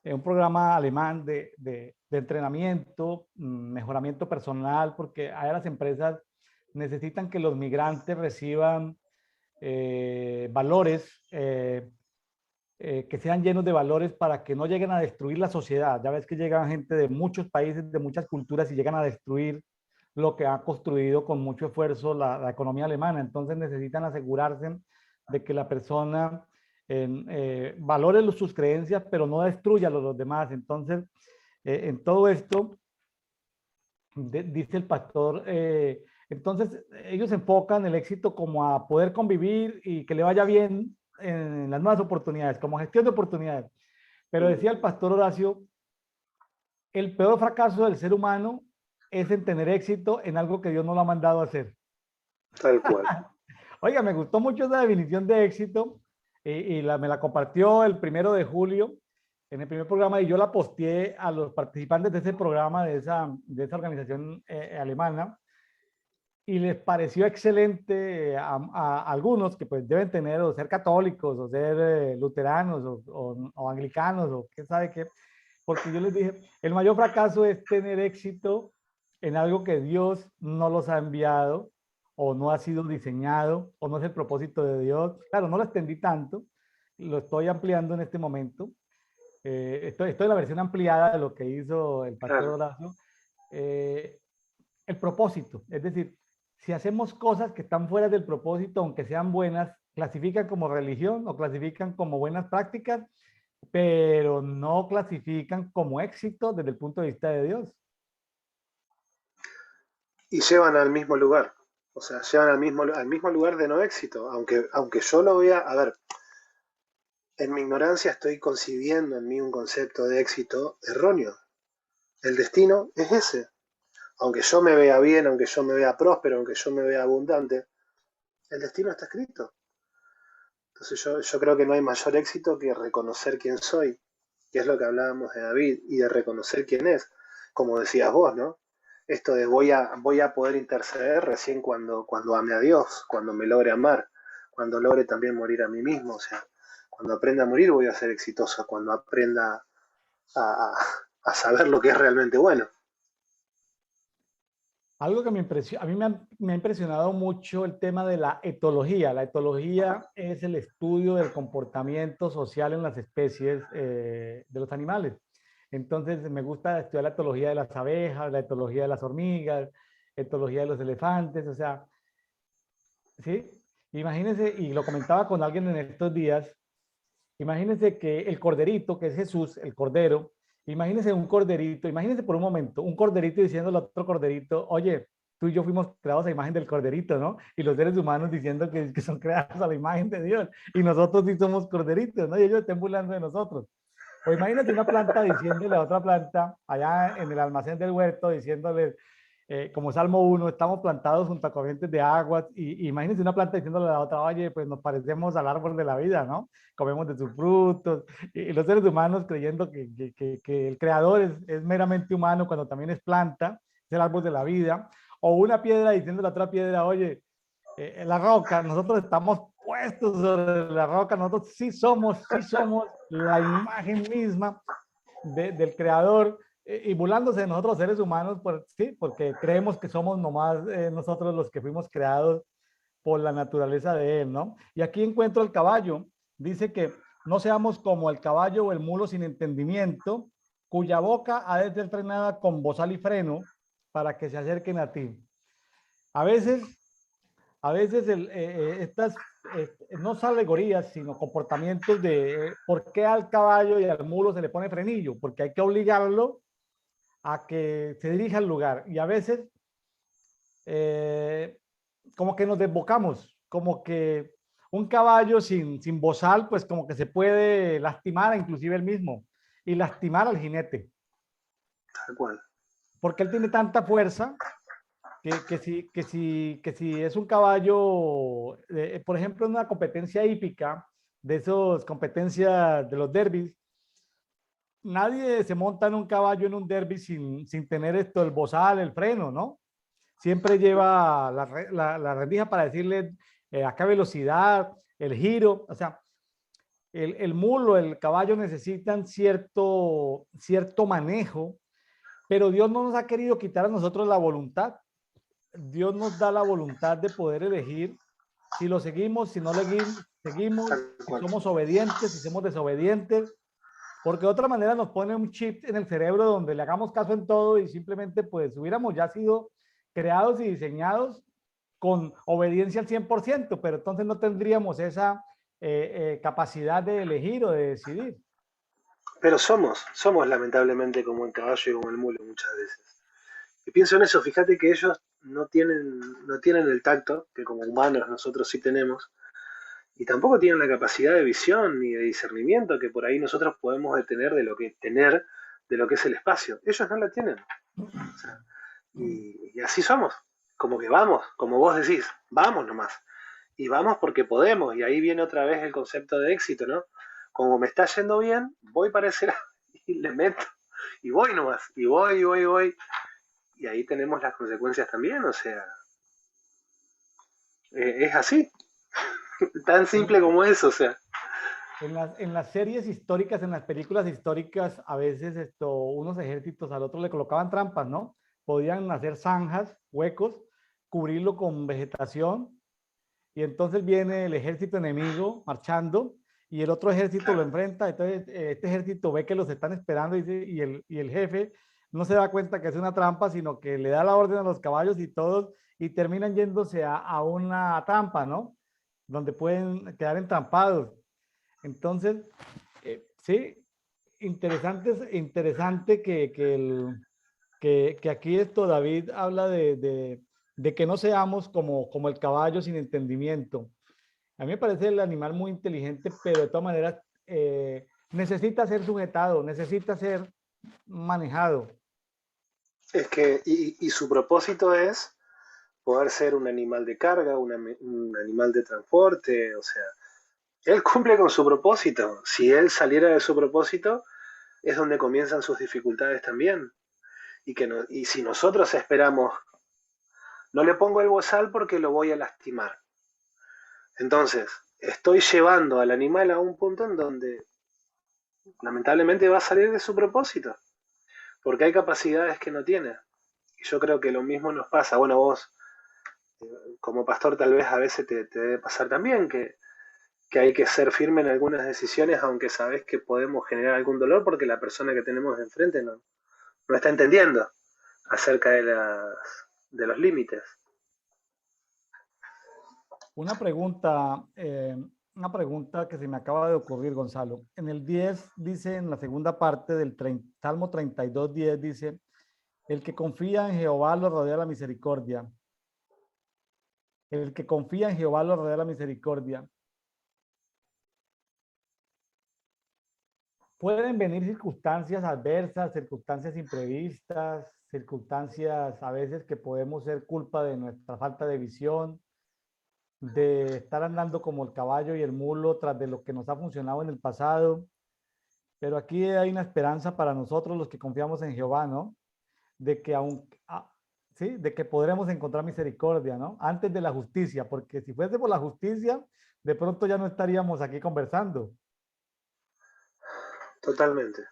un programa alemán de entrenamiento, mejoramiento personal, porque ahora las empresas necesitan que los migrantes reciban valores que sean llenos de valores para que no lleguen a destruir la sociedad. Ya ves que llegan gente de muchos países, de muchas culturas y llegan a destruir lo que ha construido con mucho esfuerzo la economía alemana. Entonces necesitan asegurarse de que la persona valore sus creencias, pero no destruya a los demás. Entonces, en todo esto, dice el pastor, entonces ellos enfocan el éxito como a poder convivir y que le vaya bien en las nuevas oportunidades, como gestión de oportunidades. Pero decía el pastor Horacio, el peor fracaso del ser humano es en tener éxito en algo que Dios no lo ha mandado a hacer. Tal cual. Oiga, me gustó mucho esa definición de éxito y me la compartió el 1 de julio en el primer programa y yo la posteé a los participantes de ese programa, de esa organización alemana y les pareció excelente a algunos que pues deben tener o ser católicos o ser luteranos o anglicanos o quién sabe qué, porque yo les dije, el mayor fracaso es tener éxito en algo que Dios no los ha enviado o no ha sido diseñado o no es el propósito de Dios. Claro, no lo extendí tanto, lo estoy ampliando en este momento. Estoy en la versión ampliada de lo que hizo el pastor Claro. Horacio. Eh, el propósito, es decir, si hacemos cosas que están fuera del propósito, aunque sean buenas, clasifican como religión o clasifican como buenas prácticas, pero no clasifican como éxito desde el punto de vista de Dios. Y llevan al mismo lugar. O sea, llevan al mismo lugar de no éxito. Aunque yo lo vea, a ver, en mi ignorancia estoy concibiendo en mí un concepto de éxito erróneo. El destino es ese. Aunque yo me vea bien, aunque yo me vea próspero, aunque yo me vea abundante, el destino está escrito. Entonces yo creo que no hay mayor éxito que reconocer quién soy, que es lo que hablábamos de David, y de reconocer quién es, como decías vos, ¿no? Esto de voy a poder interceder recién cuando ame a Dios, cuando me logre amar. cuando logre también morir a mí mismo. O sea, cuando aprenda a morir voy a ser exitoso, cuando aprenda a, a saber lo que es realmente bueno. Algo que a mí me ha impresionado mucho el tema de la etología. La etología es el estudio del comportamiento social en las especies de los animales. Entonces, me gusta estudiar la etología de las abejas, la etología de las hormigas, etología de los elefantes, o sea, ¿sí? Imagínense, y lo comentaba con alguien en estos días, imagínense que el corderito, que es Jesús, el cordero, imagínense un corderito, imagínense por un momento, un corderito diciendo al otro corderito, oye, tú y yo fuimos creados a imagen del corderito, ¿no? Y los seres humanos diciendo que son creados a la imagen de Dios. Y nosotros sí somos corderitos, ¿no? Y ellos están burlando de nosotros. O imagínate una planta diciéndole a otra planta, allá en el almacén del huerto, diciéndole, como Salmo 1, estamos plantados junto a corrientes de aguas, y imagínense una planta diciéndole a la otra, oye, pues nos parecemos al árbol de la vida, ¿no? Comemos de sus frutos, y los seres humanos creyendo que el creador es meramente humano cuando también es planta, es el árbol de la vida, o una piedra diciéndole a otra piedra, oye, la roca, nosotros estamos puestos sobre la roca, nosotros sí somos la imagen misma del creador, y burlándose de nosotros seres humanos, sí, porque creemos que somos nomás nosotros los que fuimos creados por la naturaleza de él, ¿no? Y aquí encuentro el caballo, dice que no seamos como el caballo o el mulo sin entendimiento, cuya boca ha de ser entrenada con bozal y freno para que se acerquen a ti. A veces estas no son alegorías, sino comportamientos de por qué al caballo y al mulo se le pone frenillo, porque hay que obligarlo a que se dirija al lugar. Y a veces eh, como que nos desbocamos, como que un caballo sin bozal, pues como que se puede lastimar inclusive él mismo y lastimar al jinete, Tal cual. porque él tiene tanta fuerza que si es un caballo, por ejemplo, en una competencia hípica, de esas competencias de los derbis, nadie se monta en un caballo en un derby sin tener esto, el bozal, el freno, ¿no? Siempre lleva la rendija para decirle a qué velocidad, el giro, o sea, el mulo, el caballo necesitan cierto manejo, pero Dios no nos ha querido quitar a nosotros la voluntad. Dios nos da la voluntad de poder elegir si lo seguimos, si no lo seguimos, Tal si cual. somos obedientes, si somos desobedientes, porque de otra manera nos pone un chip en el cerebro donde le hagamos caso en todo y simplemente pues hubiéramos ya sido creados y diseñados con obediencia al 100%, pero entonces no tendríamos esa capacidad de elegir o de decidir. Pero somos lamentablemente como el caballo y como el mulo muchas veces. Y pienso en eso, fíjate que ellos no tienen el tacto, que como humanos nosotros sí tenemos, y tampoco tienen la capacidad de visión ni de discernimiento que por ahí nosotros podemos tener de lo que es el espacio. Ellos no la tienen. O sea, y así somos, como que vamos, como vos decís, vamos nomás. Y vamos porque podemos, y ahí viene otra vez el concepto de éxito, ¿no? Como me está yendo bien, voy para ese lado y le meto, y voy nomás, y voy, y ahí tenemos las consecuencias también, o sea, es así, tan simple como eso, o sea. En las series históricas, en las películas históricas, a veces unos ejércitos al otro le colocaban trampas, ¿no? Podían hacer zanjas, huecos, cubrirlo con vegetación, y entonces viene el ejército enemigo marchando y el otro ejército lo Claro. enfrenta. Entonces este ejército ve que los están esperando y el jefe no se da cuenta que es una trampa, sino que le da la orden a los caballos y todos, y terminan yéndose a una trampa, ¿no? Donde pueden quedar entrampados. Entonces, sí, interesante que aquí David habla de que no seamos como el caballo sin entendimiento. A mí me parece el animal muy inteligente, pero de todas maneras necesita ser sujetado, necesita ser manejado. Es que, y su propósito es poder ser un animal de carga, un animal de transporte, o sea, él cumple con su propósito. Si él saliera de su propósito, es donde comienzan sus dificultades también. Y si nosotros esperamos, no le pongo el bozal porque lo voy a lastimar. Entonces, estoy llevando al animal a un punto en donde lamentablemente va a salir de su propósito, porque hay capacidades que no tiene. Y yo creo que lo mismo nos pasa. Bueno, vos como pastor tal vez a veces te debe pasar también que hay que ser firme en algunas decisiones, aunque sabes que podemos generar algún dolor porque la persona que tenemos enfrente no está entendiendo acerca de los límites. Una pregunta que se me acaba de ocurrir, Gonzalo. En el 10 dice, en la segunda parte del Salmo 32:10 dice, el que confía en Jehová lo rodea la misericordia. El que confía en Jehová lo rodea la misericordia. Pueden venir circunstancias adversas, circunstancias imprevistas, circunstancias a veces que podemos ser culpa de nuestra falta de visión, de estar andando como el caballo y el mulo tras de lo que nos ha funcionado en el pasado. Pero aquí hay una esperanza para nosotros los que confiamos en Jehová, ¿no? De que aún, sí, de que podremos encontrar misericordia, ¿no? Antes de la justicia, porque si fuese por la justicia, de pronto ya no estaríamos aquí conversando. Totalmente.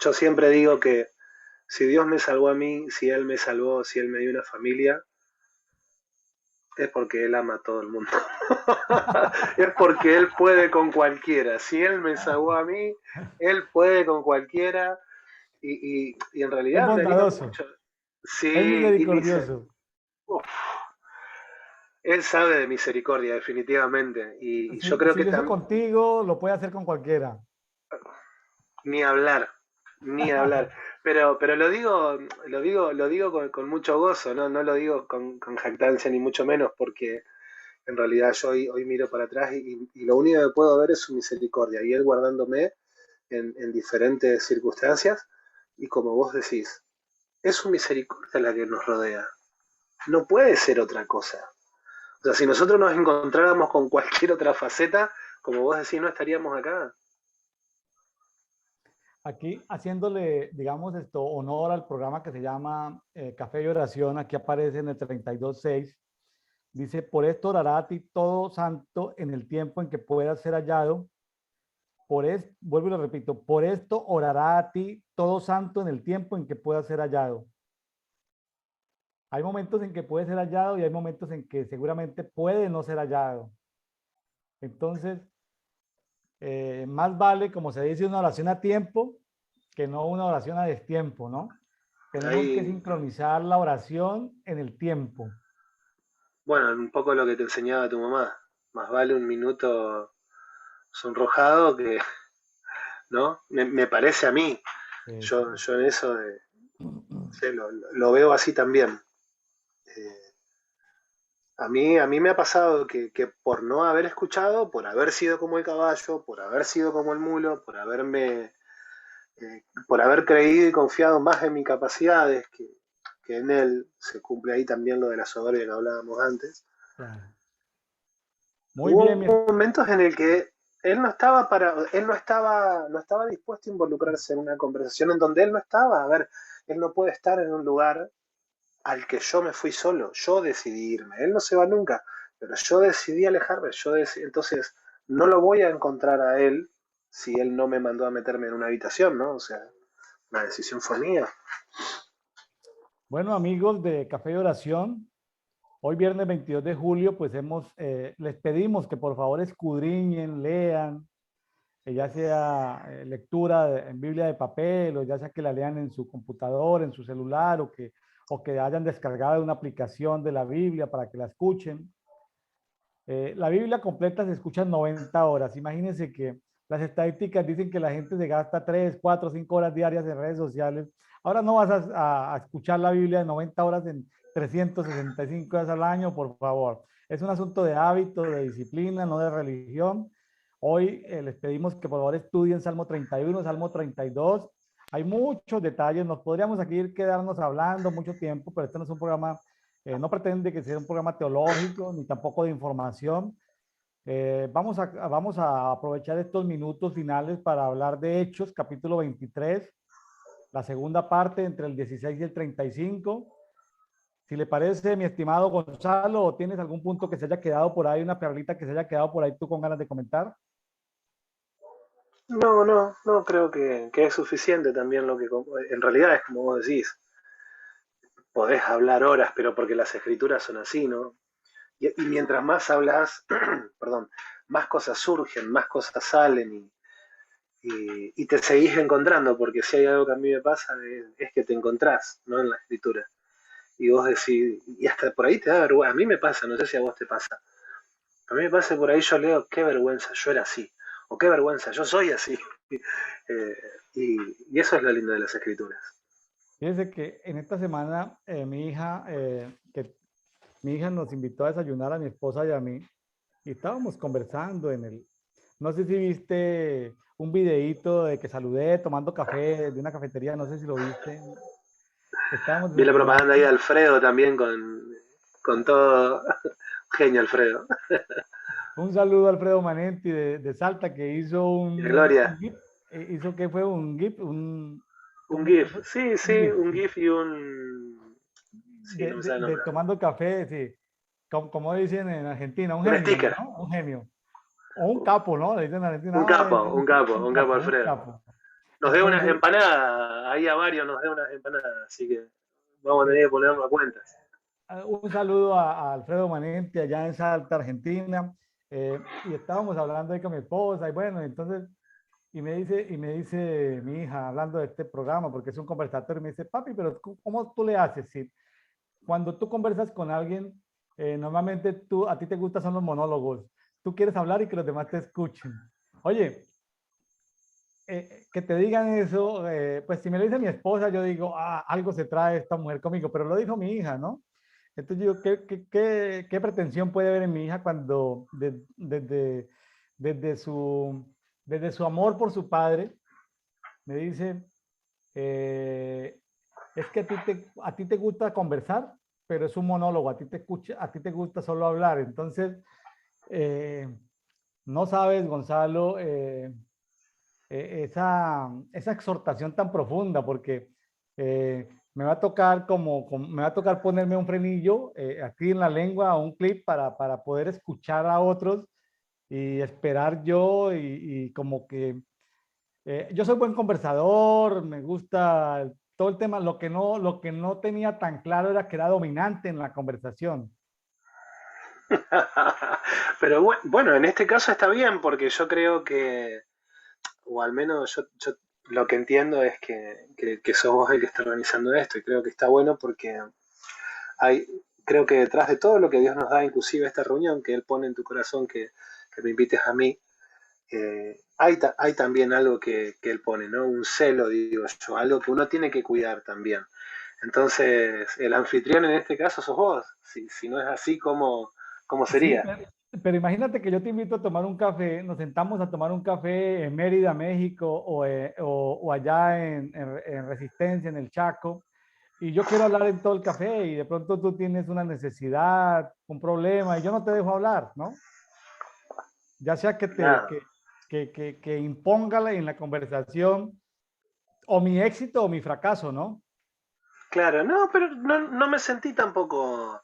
Yo siempre digo que si Dios me salvó a mí, si Él me salvó, si Él me dio una familia, es porque Él ama a todo el mundo. Es porque Él puede con cualquiera. Si Él me salvó a mí, Él puede con cualquiera. Y en Es realidad me anima bondadoso, mucho. es Sí, y dice, misericordioso. uf, Él sabe de misericordia, definitivamente. Y yo Si, creo si que lo hizo contigo, lo puede hacer con cualquiera. ni hablar, ni hablar. Pero lo digo con mucho gozo, ¿no? No lo digo con jactancia ni mucho menos, porque en realidad yo hoy miro para atrás y lo único que puedo ver es su misericordia y Él guardándome en diferentes circunstancias. Y como vos decís, es su misericordia la que nos rodea. No puede ser otra cosa. O sea, si nosotros nos encontráramos con cualquier otra faceta, como vos decís, no estaríamos acá. Aquí haciéndole, digamos, esto, honor al programa que se llama Café y Oración, aquí aparece en el 32:6, dice, por esto orará a ti todo santo en el tiempo en que puedas ser hallado. Vuelvo y lo repito, por esto orará a ti todo santo en el tiempo en que pueda ser hallado. Hay momentos en que puede ser hallado y hay momentos en que seguramente puede no ser hallado. Entonces, más vale, como se dice, una oración a tiempo que no una oración a destiempo, ¿no? Tenemos que Ahí, sincronizar la oración en el tiempo. bueno, un poco lo que te enseñaba tu mamá. Más vale un minuto sonrojado que, ¿no? Me parece a mí. Sí. Yo en eso sí, lo veo así también. Eh, a mí me ha pasado que por no haber escuchado, por haber sido como el caballo, por haber sido como el mulo, por haber creído y confiado más en mis capacidades que en él, se cumple ahí también lo de la soberbia que hablábamos antes. Claro. Muy bien, Hubo momentos en el que él no estaba dispuesto a involucrarse en una conversación en donde él no estaba. A ver, él no puede estar en un lugar al que yo me fui solo, yo decidí irme, él no se va nunca, pero yo decidí alejarme, entonces no lo voy a encontrar a él si él no me mandó a meterme en una habitación, ¿no? O sea, la decisión fue mía. bueno, amigos de Café y Oración, hoy viernes 22 de julio, pues les pedimos que por favor escudriñen, lean, ya sea lectura en Biblia de papel o ya sea que la lean en su computador, en su celular o que hayan descargado una aplicación de la Biblia para que la escuchen. La Biblia completa se escucha en 90 horas. Imagínense que las estadísticas dicen que la gente se gasta 3, 4, 5 horas diarias en redes sociales. Ahora no vas a escuchar la Biblia de 90 horas en 365 días al año, por favor. Es un asunto de hábito, de disciplina, no de religión. Hoy les pedimos que por favor estudien Salmo 31, Salmo 32. Hay muchos detalles, nos podríamos aquí quedarnos hablando mucho tiempo, pero este no es un programa, no pretende que sea un programa teológico ni tampoco de información. Vamos a aprovechar estos minutos finales para hablar de Hechos, capítulo 23, la segunda parte entre el 16 y el 35. Si le parece, mi estimado Gonzalo, ¿o tienes algún punto que se haya quedado por ahí, una perlita que se haya quedado por ahí tú con ganas de comentar? No, no, no creo que es suficiente también en realidad es como vos decís, podés hablar horas, pero porque las escrituras son así, ¿no? Y mientras más hablas, perdón, más cosas surgen, más cosas salen y te seguís encontrando, porque si hay algo que a mí me pasa es que te encontrás, ¿no? En la escritura. Y vos decís, y hasta por ahí te da vergüenza, a mí me pasa, no sé si a vos te pasa, a mí me pasa por ahí yo leo, qué vergüenza, yo era así, o qué vergüenza, yo soy así. Eh, y eso es lo lindo de las escrituras. Fíjese que en esta semana mi hija nos invitó a desayunar a mi esposa y a mí y estábamos conversando no sé si viste un videíto de que saludé tomando café de una cafetería, no sé si lo viste. Estábamos Vi la desayunando. propaganda ahí de Alfredo también con todo. Genio Alfredo. Un saludo a Alfredo Manenti de Salta que hizo Y Gloria, un GIF, hizo que fue un GIF, un ¿cómo GIF. fue? Sí, Un sí, GIF, un sí, GIF y un. Sí, no me sale el de nombre. tomando café, sí, como dicen en Argentina, un Un genio, sticker. ¿no? Un genio. O un capo, ¿no? Le dicen en Un Argentina, capo, un capo, un capo un Alfredo. capo. Nos dé unas Entonces, empanadas, ahí a varios nos dé unas empanadas, así que vamos a sí, tener que ponernos a cuentas. un saludo a Alfredo Manenti allá en Salta, Argentina. Y estábamos hablando ahí con mi esposa y bueno, entonces, y me dice mi hija, hablando de este programa, porque es un conversatorio, me dice, papi, pero ¿cómo tú le haces? Si cuando tú conversas con alguien, normalmente a ti te gustan son los monólogos. Tú quieres hablar y que los demás te escuchen. Oye, que te digan eso, pues si me lo dice mi esposa, yo digo, ah, algo se trae esta mujer conmigo, pero lo dijo mi hija, ¿no? Entonces yo, ¿qué pretensión puede haber en mi hija cuando desde su, desde su amor por su padre me dice, eh, es que a ti te gusta conversar, pero es un monólogo, a ti te gusta solo hablar. Entonces, eh, no sabes, Gonzalo, esa exhortación tan profunda, porque me va a tocar me va a tocar ponerme un frenillo aquí en la lengua, un clip para poder escuchar a otros y esperar yo y como que yo soy buen conversador, me gusta todo el tema, lo que no tenía tan claro era que era dominante en la conversación. Pero bueno, en este caso está bien, porque yo creo que, o al menos yo lo que entiendo es que sos vos el que está organizando esto, y creo que está bueno porque hay, creo que detrás de todo lo que Dios nos da, inclusive esta reunión que Él pone en tu corazón, que me invites a mí, hay también algo que Él pone, ¿no? Un celo, digo yo, algo que uno tiene que cuidar también. Entonces, el anfitrión en este caso sos vos. Si no es así, ¿cómo Sí, sería? pero imagínate que yo te invito a tomar un café, nos sentamos a tomar un café en Mérida, México, o allá en Resistencia, en el Chaco, y yo quiero hablar en todo el café y de pronto tú tienes una necesidad, un problema, y yo no te dejo hablar, ¿no? Ya sea Nada. que impóngala en la conversación o mi éxito o mi fracaso, ¿no? Claro, no, pero no me sentí tampoco.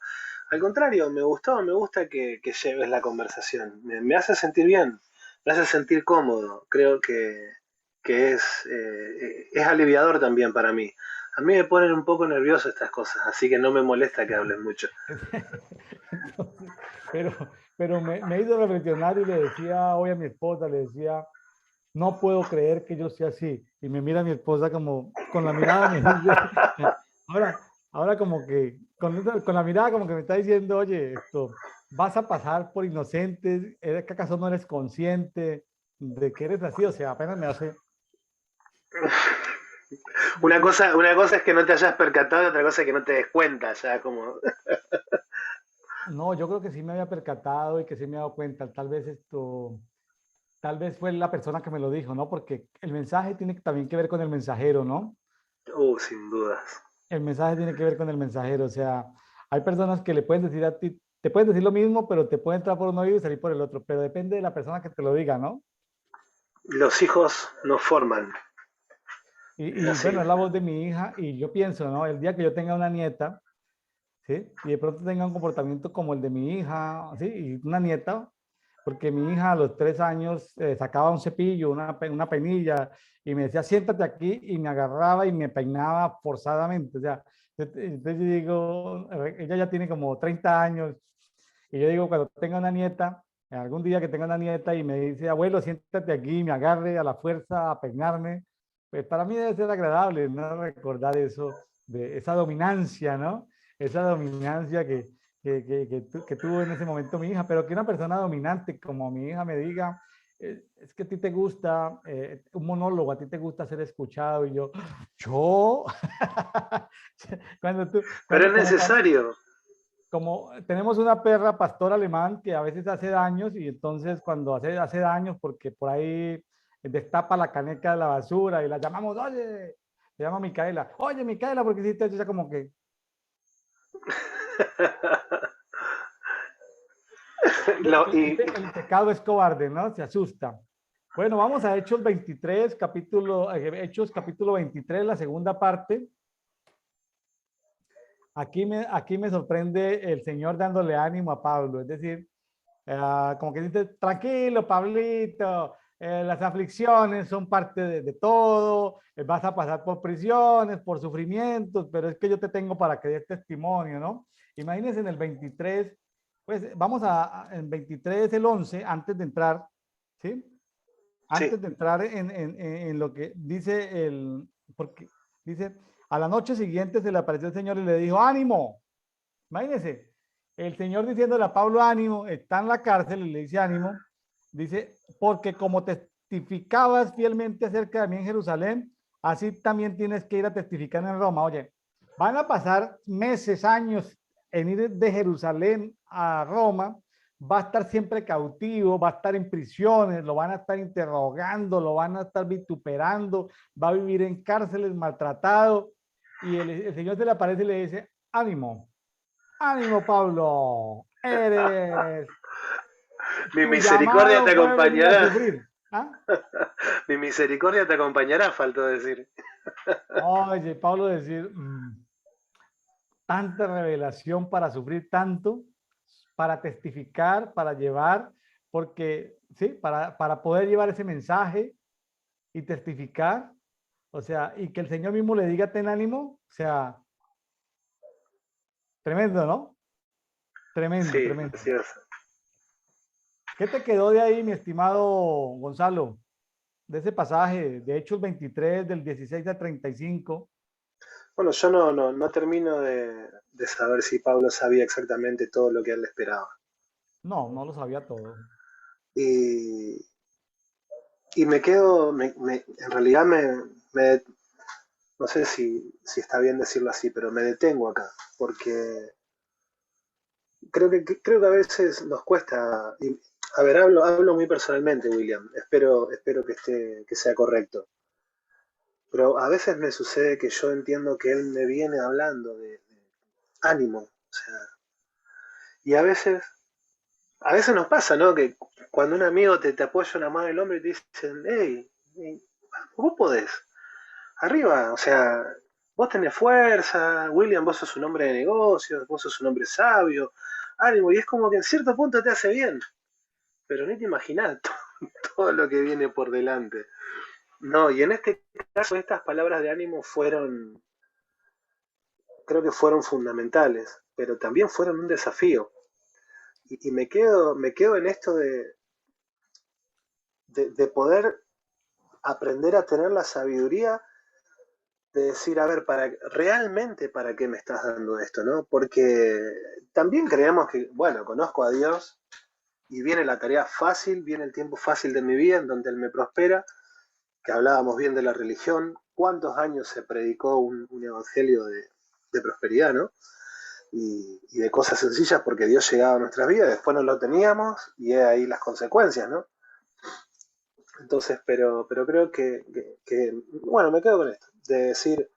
Al contrario, me gusta que lleves la conversación. Me hace sentir bien, me hace sentir cómodo. Creo que es aliviador también para mí. A mí me ponen un poco nervioso estas cosas, así que no me molesta que hables mucho. Entonces, pero me he ido a reflexionar y le decía hoy a mi esposa, le decía, no puedo creer que yo sea así. Y me mira mi esposa como, con la mirada me dice, ahora como que, con la mirada como que me está diciendo, oye, esto, vas a pasar por inocentes, ¿que acaso no eres consciente de que eres así? O sea, apenas me hace, Una cosa es que no te hayas percatado y otra cosa es que no te des cuenta, ya como. no, yo creo que sí me había percatado y que sí me he dado cuenta, tal vez fue la persona que me lo dijo, ¿no? Porque el mensaje tiene también que ver con el mensajero, ¿no? Sin dudas. El mensaje tiene que ver con el mensajero, o sea, hay personas que le pueden decir a ti, te pueden decir lo mismo, pero te puede entrar por un oído y salir por el otro, pero depende de la persona que te lo diga, ¿no? Los hijos nos forman, es Y así. bueno, es la voz de mi hija y yo pienso, ¿no? El día que yo tenga una nieta, ¿sí? Y de pronto tenga un comportamiento como el de mi hija, ¿sí? Y una nieta, porque mi hija a los 3 años sacaba un cepillo, una peinilla, y me decía, siéntate aquí, y me agarraba y me peinaba forzadamente. O sea, entonces yo digo, ella ya tiene como 30 años, y yo digo, cuando tenga una nieta, algún día que tenga una nieta y me dice, abuelo, siéntate aquí, y me agarre a la fuerza a peinarme, pues para mí debe ser agradable, ¿no? Recordar eso, de esa dominancia, ¿no? Esa dominancia que tuvo en ese momento mi hija, pero que una persona dominante como mi hija me diga, es que a ti te gusta un monólogo, a ti te gusta ser escuchado, y yo, cuando tú, Pero es como necesario. como tenemos una perra pastor alemán que a veces hace daños y entonces cuando hace daños porque por ahí destapa la caneca de la basura y la llamamos, oye, se llama Micaela, oye Micaela, ¿por qué hiciste eso? Ya como que Y el pecado es cobarde, ¿no? Se asusta. Bueno, vamos a Hechos 23, Hechos capítulo 23, la segunda parte. Aquí me sorprende el Señor dándole ánimo a Pablo, es decir, como que dice, tranquilo, Pablito, las aflicciones son parte de todo, vas a pasar por prisiones, por sufrimientos, pero es que yo te tengo para que des testimonio, ¿no? Imagínense en el 23, pues vamos en 23, el 11, antes de entrar, ¿sí? sí, Antes de entrar en lo que dice porque dice, a la noche siguiente se le apareció el Señor y le dijo, ánimo, imagínense, el Señor diciéndole a Pablo ánimo, está en la cárcel y le dice ánimo, dice, porque como testificabas fielmente acerca de mí en Jerusalén, así también tienes que ir a testificar en Roma. Oye, van a pasar meses, años en ir de Jerusalén a Roma, va a estar siempre cautivo, va a estar en prisiones, lo van a estar interrogando, lo van a estar vituperando, va a vivir en cárceles maltratado, y el Señor se le aparece y le dice, ánimo, ánimo, Pablo, eres, mi tu misericordia te llamado fue venir a acompañará. sufrir. ¿Ah? Mi misericordia te acompañará, faltó decir. Oye, Pablo decir, tanta revelación para sufrir tanto, para testificar, para llevar, porque, sí, para poder llevar ese mensaje y testificar, o sea, y que el Señor mismo le diga, ten ánimo, o sea, tremendo, ¿no? Tremendo, Sí, tremendo. precioso. ¿Qué te quedó de ahí, mi estimado Gonzalo? De ese pasaje, de Hechos 23, del 16 al 35. Bueno, yo no termino de saber si Pablo sabía exactamente todo lo que él esperaba. No, no lo sabía todo. Y, y me quedo, en realidad no sé si está bien decirlo así, pero me detengo acá, porque creo que a veces nos cuesta, a ver, hablo muy personalmente, William, espero que sea correcto, pero a veces me sucede que yo entiendo que él me viene hablando de ánimo, o sea, y a veces nos pasa, ¿no? Que cuando un amigo te apoya una mano en el hombro y te dicen, hey, vos podés, arriba, o sea, vos tenés fuerza, William, vos sos un hombre de negocios, vos sos un hombre sabio, ánimo, y es como que en cierto punto te hace bien, pero ni te imaginás todo lo que viene por delante. No, y en este caso estas palabras de ánimo creo que fueron fundamentales, pero también fueron un desafío. Y me quedo en esto de poder aprender a tener la sabiduría de decir, a ver, realmente para qué me estás dando esto, ¿no? Porque también creemos que, bueno, conozco a Dios y viene la tarea fácil, viene el tiempo fácil de mi vida en donde Él me prospera, que hablábamos bien de la religión, cuántos años se predicó un evangelio de prosperidad, ¿no? Y de cosas sencillas porque Dios llegaba a nuestras vidas, después no lo teníamos y es ahí las consecuencias, ¿no? Entonces, pero creo bueno, me quedo con esto, de decir,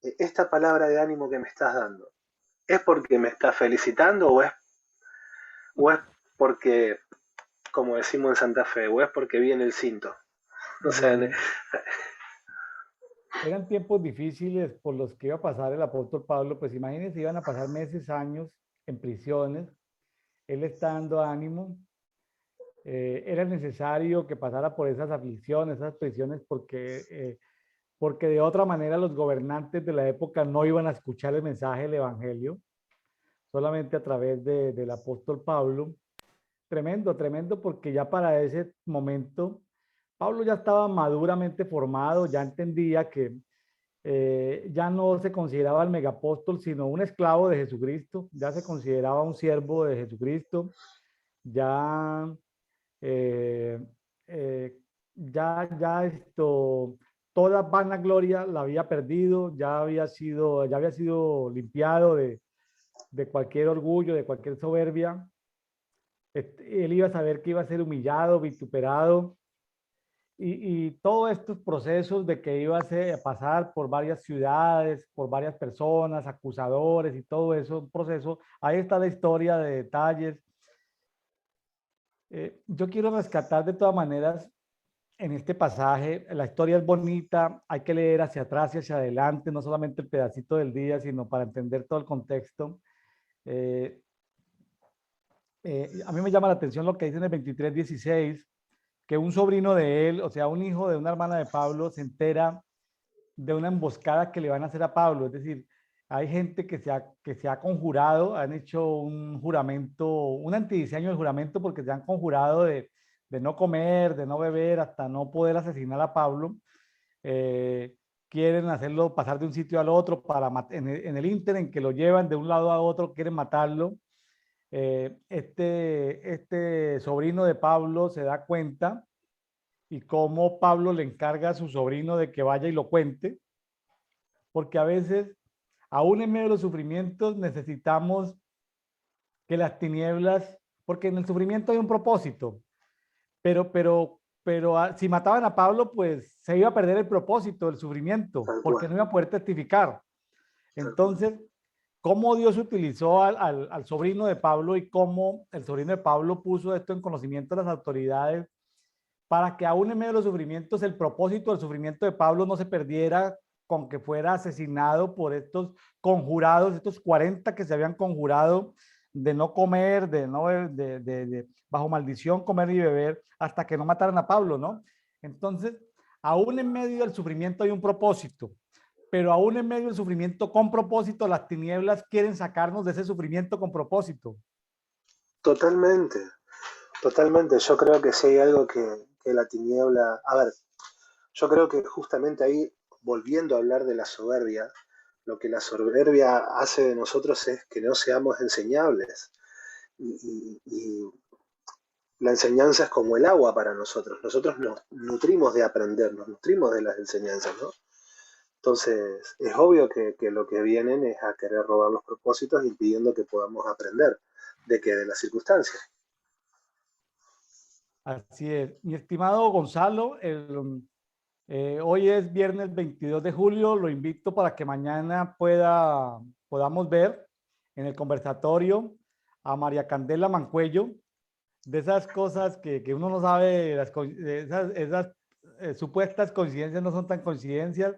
esta palabra de ánimo que me estás dando, ¿es porque me estás felicitando o es porque, como decimos en Santa Fe, o es porque viene el cinto? O sea, Bueno, eran tiempos difíciles por los que iba a pasar el apóstol Pablo, pues imagínense, iban a pasar meses, años en prisiones, él está dando ánimo, era necesario que pasara por esas aflicciones, esas prisiones, porque de otra manera los gobernantes de la época no iban a escuchar el mensaje del Evangelio, solamente a través del apóstol Pablo. Tremendo, tremendo, porque ya para ese momento Pablo ya estaba maduramente formado, ya entendía que ya no se consideraba el megapóstol, sino un esclavo de Jesucristo, ya se consideraba un siervo de Jesucristo, ya, eh, eh, ya esto, toda vanagloria la había perdido, ya había sido limpiado de cualquier orgullo, de cualquier soberbia. Él iba a saber que iba a ser humillado, vituperado, y todos estos procesos de que iba a pasar por varias ciudades, por varias personas, acusadores y todo eso, un proceso, ahí está la historia de detalles. Yo quiero rescatar de todas maneras en este pasaje, la historia es bonita, hay que leer hacia atrás y hacia adelante, no solamente el pedacito del día, sino para entender todo el contexto. Eh, a mí me llama la atención lo que dice en el 23:16, que un sobrino de él, o sea, un hijo de una hermana de Pablo, se entera de una emboscada que le van a hacer a Pablo. Es decir, hay gente que se ha conjurado, han hecho un juramento, un antidiseño del juramento porque se han conjurado de no comer, de no beber, hasta no poder asesinar a Pablo. Eh, quieren hacerlo pasar de un sitio al otro para en el ínter en que lo llevan de un lado a otro, quieren matarlo. Este sobrino de Pablo se da cuenta y cómo Pablo le encarga a su sobrino de que vaya y lo cuente, porque a veces, aún en medio de los sufrimientos, necesitamos que las tinieblas, porque en el sufrimiento hay un propósito, pero si mataban a Pablo, pues se iba a perder el propósito del sufrimiento, Tal porque cual, no iba a poder testificar. tal cual. Entonces, cómo Dios utilizó al sobrino de Pablo y cómo el sobrino de Pablo puso esto en conocimiento de las autoridades para que aún en medio de los sufrimientos el propósito del sufrimiento de Pablo no se perdiera con que fuera asesinado por estos conjurados, estos 40 que se habían conjurado de no comer, de no bajo maldición comer y beber hasta que no mataran a Pablo, ¿no? Entonces, aún en medio del sufrimiento hay un propósito, pero aún en medio del sufrimiento con propósito, las tinieblas quieren sacarnos de ese sufrimiento con propósito. Totalmente, totalmente. Yo creo que si hay algo que la tiniebla... A ver, yo creo que justamente ahí, volviendo a hablar de la soberbia, lo que la soberbia hace de nosotros es que no seamos enseñables. Y la enseñanza es como el agua para nosotros. Nosotros nos nutrimos de aprender, nos nutrimos de las enseñanzas, ¿no? Entonces, es obvio que lo que vienen es a querer robar los propósitos, impidiendo que podamos aprender de que de las circunstancias. Así es. Mi estimado Gonzalo, hoy es viernes 22 de julio. Lo invito para que mañana podamos ver en el conversatorio a María Candela Mancuello, de esas cosas que uno no sabe, esas supuestas coincidencias no son tan coincidencias.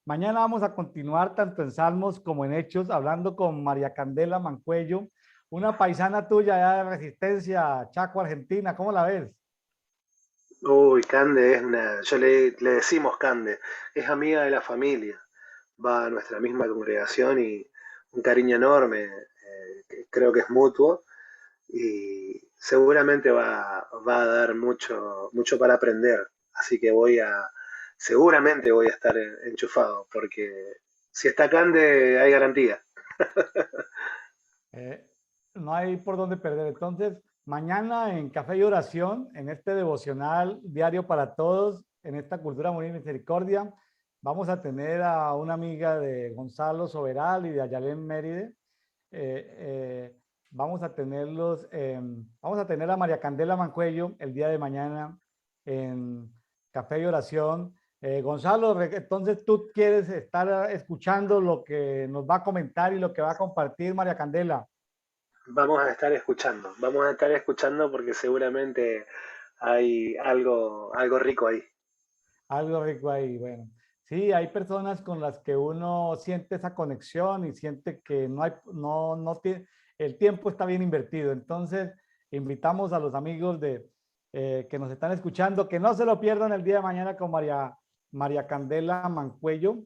Mañana vamos a continuar tanto en Salmos como en Hechos, hablando con María Candela Mancuello, una paisana tuya allá de Resistencia, Chaco, Argentina. ¿Cómo la ves? Uy, Cande es una, le decimos Cande, es amiga de la familia, va a nuestra misma congregación y un cariño enorme, que creo que es mutuo y seguramente va a dar mucho, mucho para aprender, así que seguramente voy a estar enchufado, porque si está Cande hay garantía. Eh, no hay por dónde perder. Entonces, mañana en Café y Oración, en este devocional diario para todos, en esta cultura muy misericordia, vamos a tener a una amiga de Gonzalo Soberal y de Ayalén Méride. Vamos a vamos a tener a María Candela Mancuello el día de mañana en Café y Oración. Gonzalo, entonces tú quieres estar escuchando lo que nos va a comentar y lo que va a compartir María Candela. Vamos a estar escuchando porque seguramente hay algo rico ahí. Algo rico ahí, bueno. Sí, hay personas con las que uno siente esa conexión y siente que no hay, no tiene, el tiempo está bien invertido. Entonces, invitamos a los amigos que nos están escuchando que no se lo pierdan el día de mañana con María Candela Mancuello,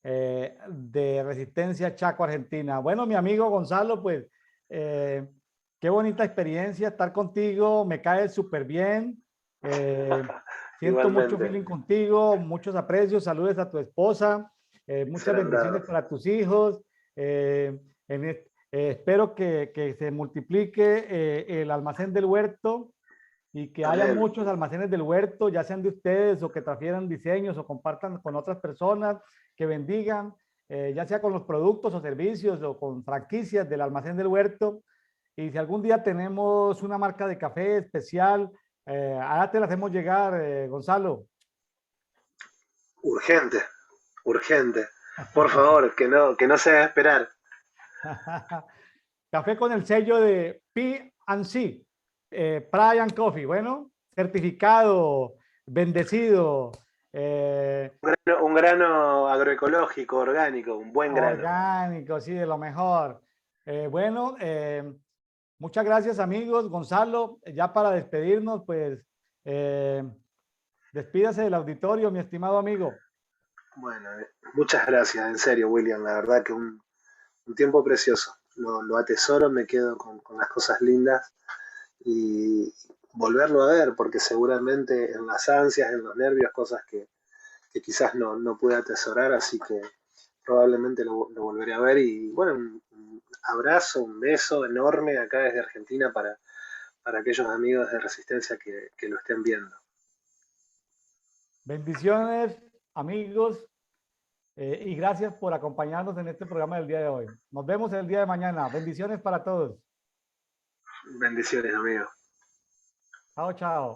de Resistencia Chaco, Argentina. Bueno, mi amigo Gonzalo, pues, eh, qué bonita experiencia estar contigo, me cae súper bien. Eh, Siento mucho Igualmente, feeling contigo, muchos aprecios, saludes a tu esposa, muchas serán bendiciones dados. para tus hijos. Espero que se multiplique el almacén del huerto y que haya Amén. muchos almacenes del huerto, ya sean de ustedes o que transfieran diseños o compartan con otras personas, que bendigan, ya sea con los productos o servicios o con franquicias del almacén del huerto. Y si algún día tenemos una marca de café especial, ahora te la hacemos llegar, Gonzalo. Urgente, urgente. Por favor, que no se haga esperar. Café con el sello de P&C, Pride and Coffee. Bueno, certificado, bendecido, eh, Un grano agroecológico, orgánico, un buen grano. orgánico, sí, de lo mejor. Bueno, muchas gracias, amigos. Gonzalo, ya para despedirnos, pues eh, despídase del auditorio, mi estimado amigo. Bueno, muchas gracias, en serio, William. La verdad que un tiempo precioso. Lo atesoro, me quedo con las cosas lindas y volverlo a ver, porque seguramente en las ansias, en los nervios, cosas que quizás no pude atesorar, así que probablemente lo volveré a ver. Y bueno, un abrazo, un beso enorme acá desde Argentina para aquellos amigos de Resistencia que lo estén viendo. Bendiciones, amigos, y gracias por acompañarnos en este programa del día de hoy. Nos vemos el día de mañana. Bendiciones para todos. Bendiciones, amigos. Chao, chao.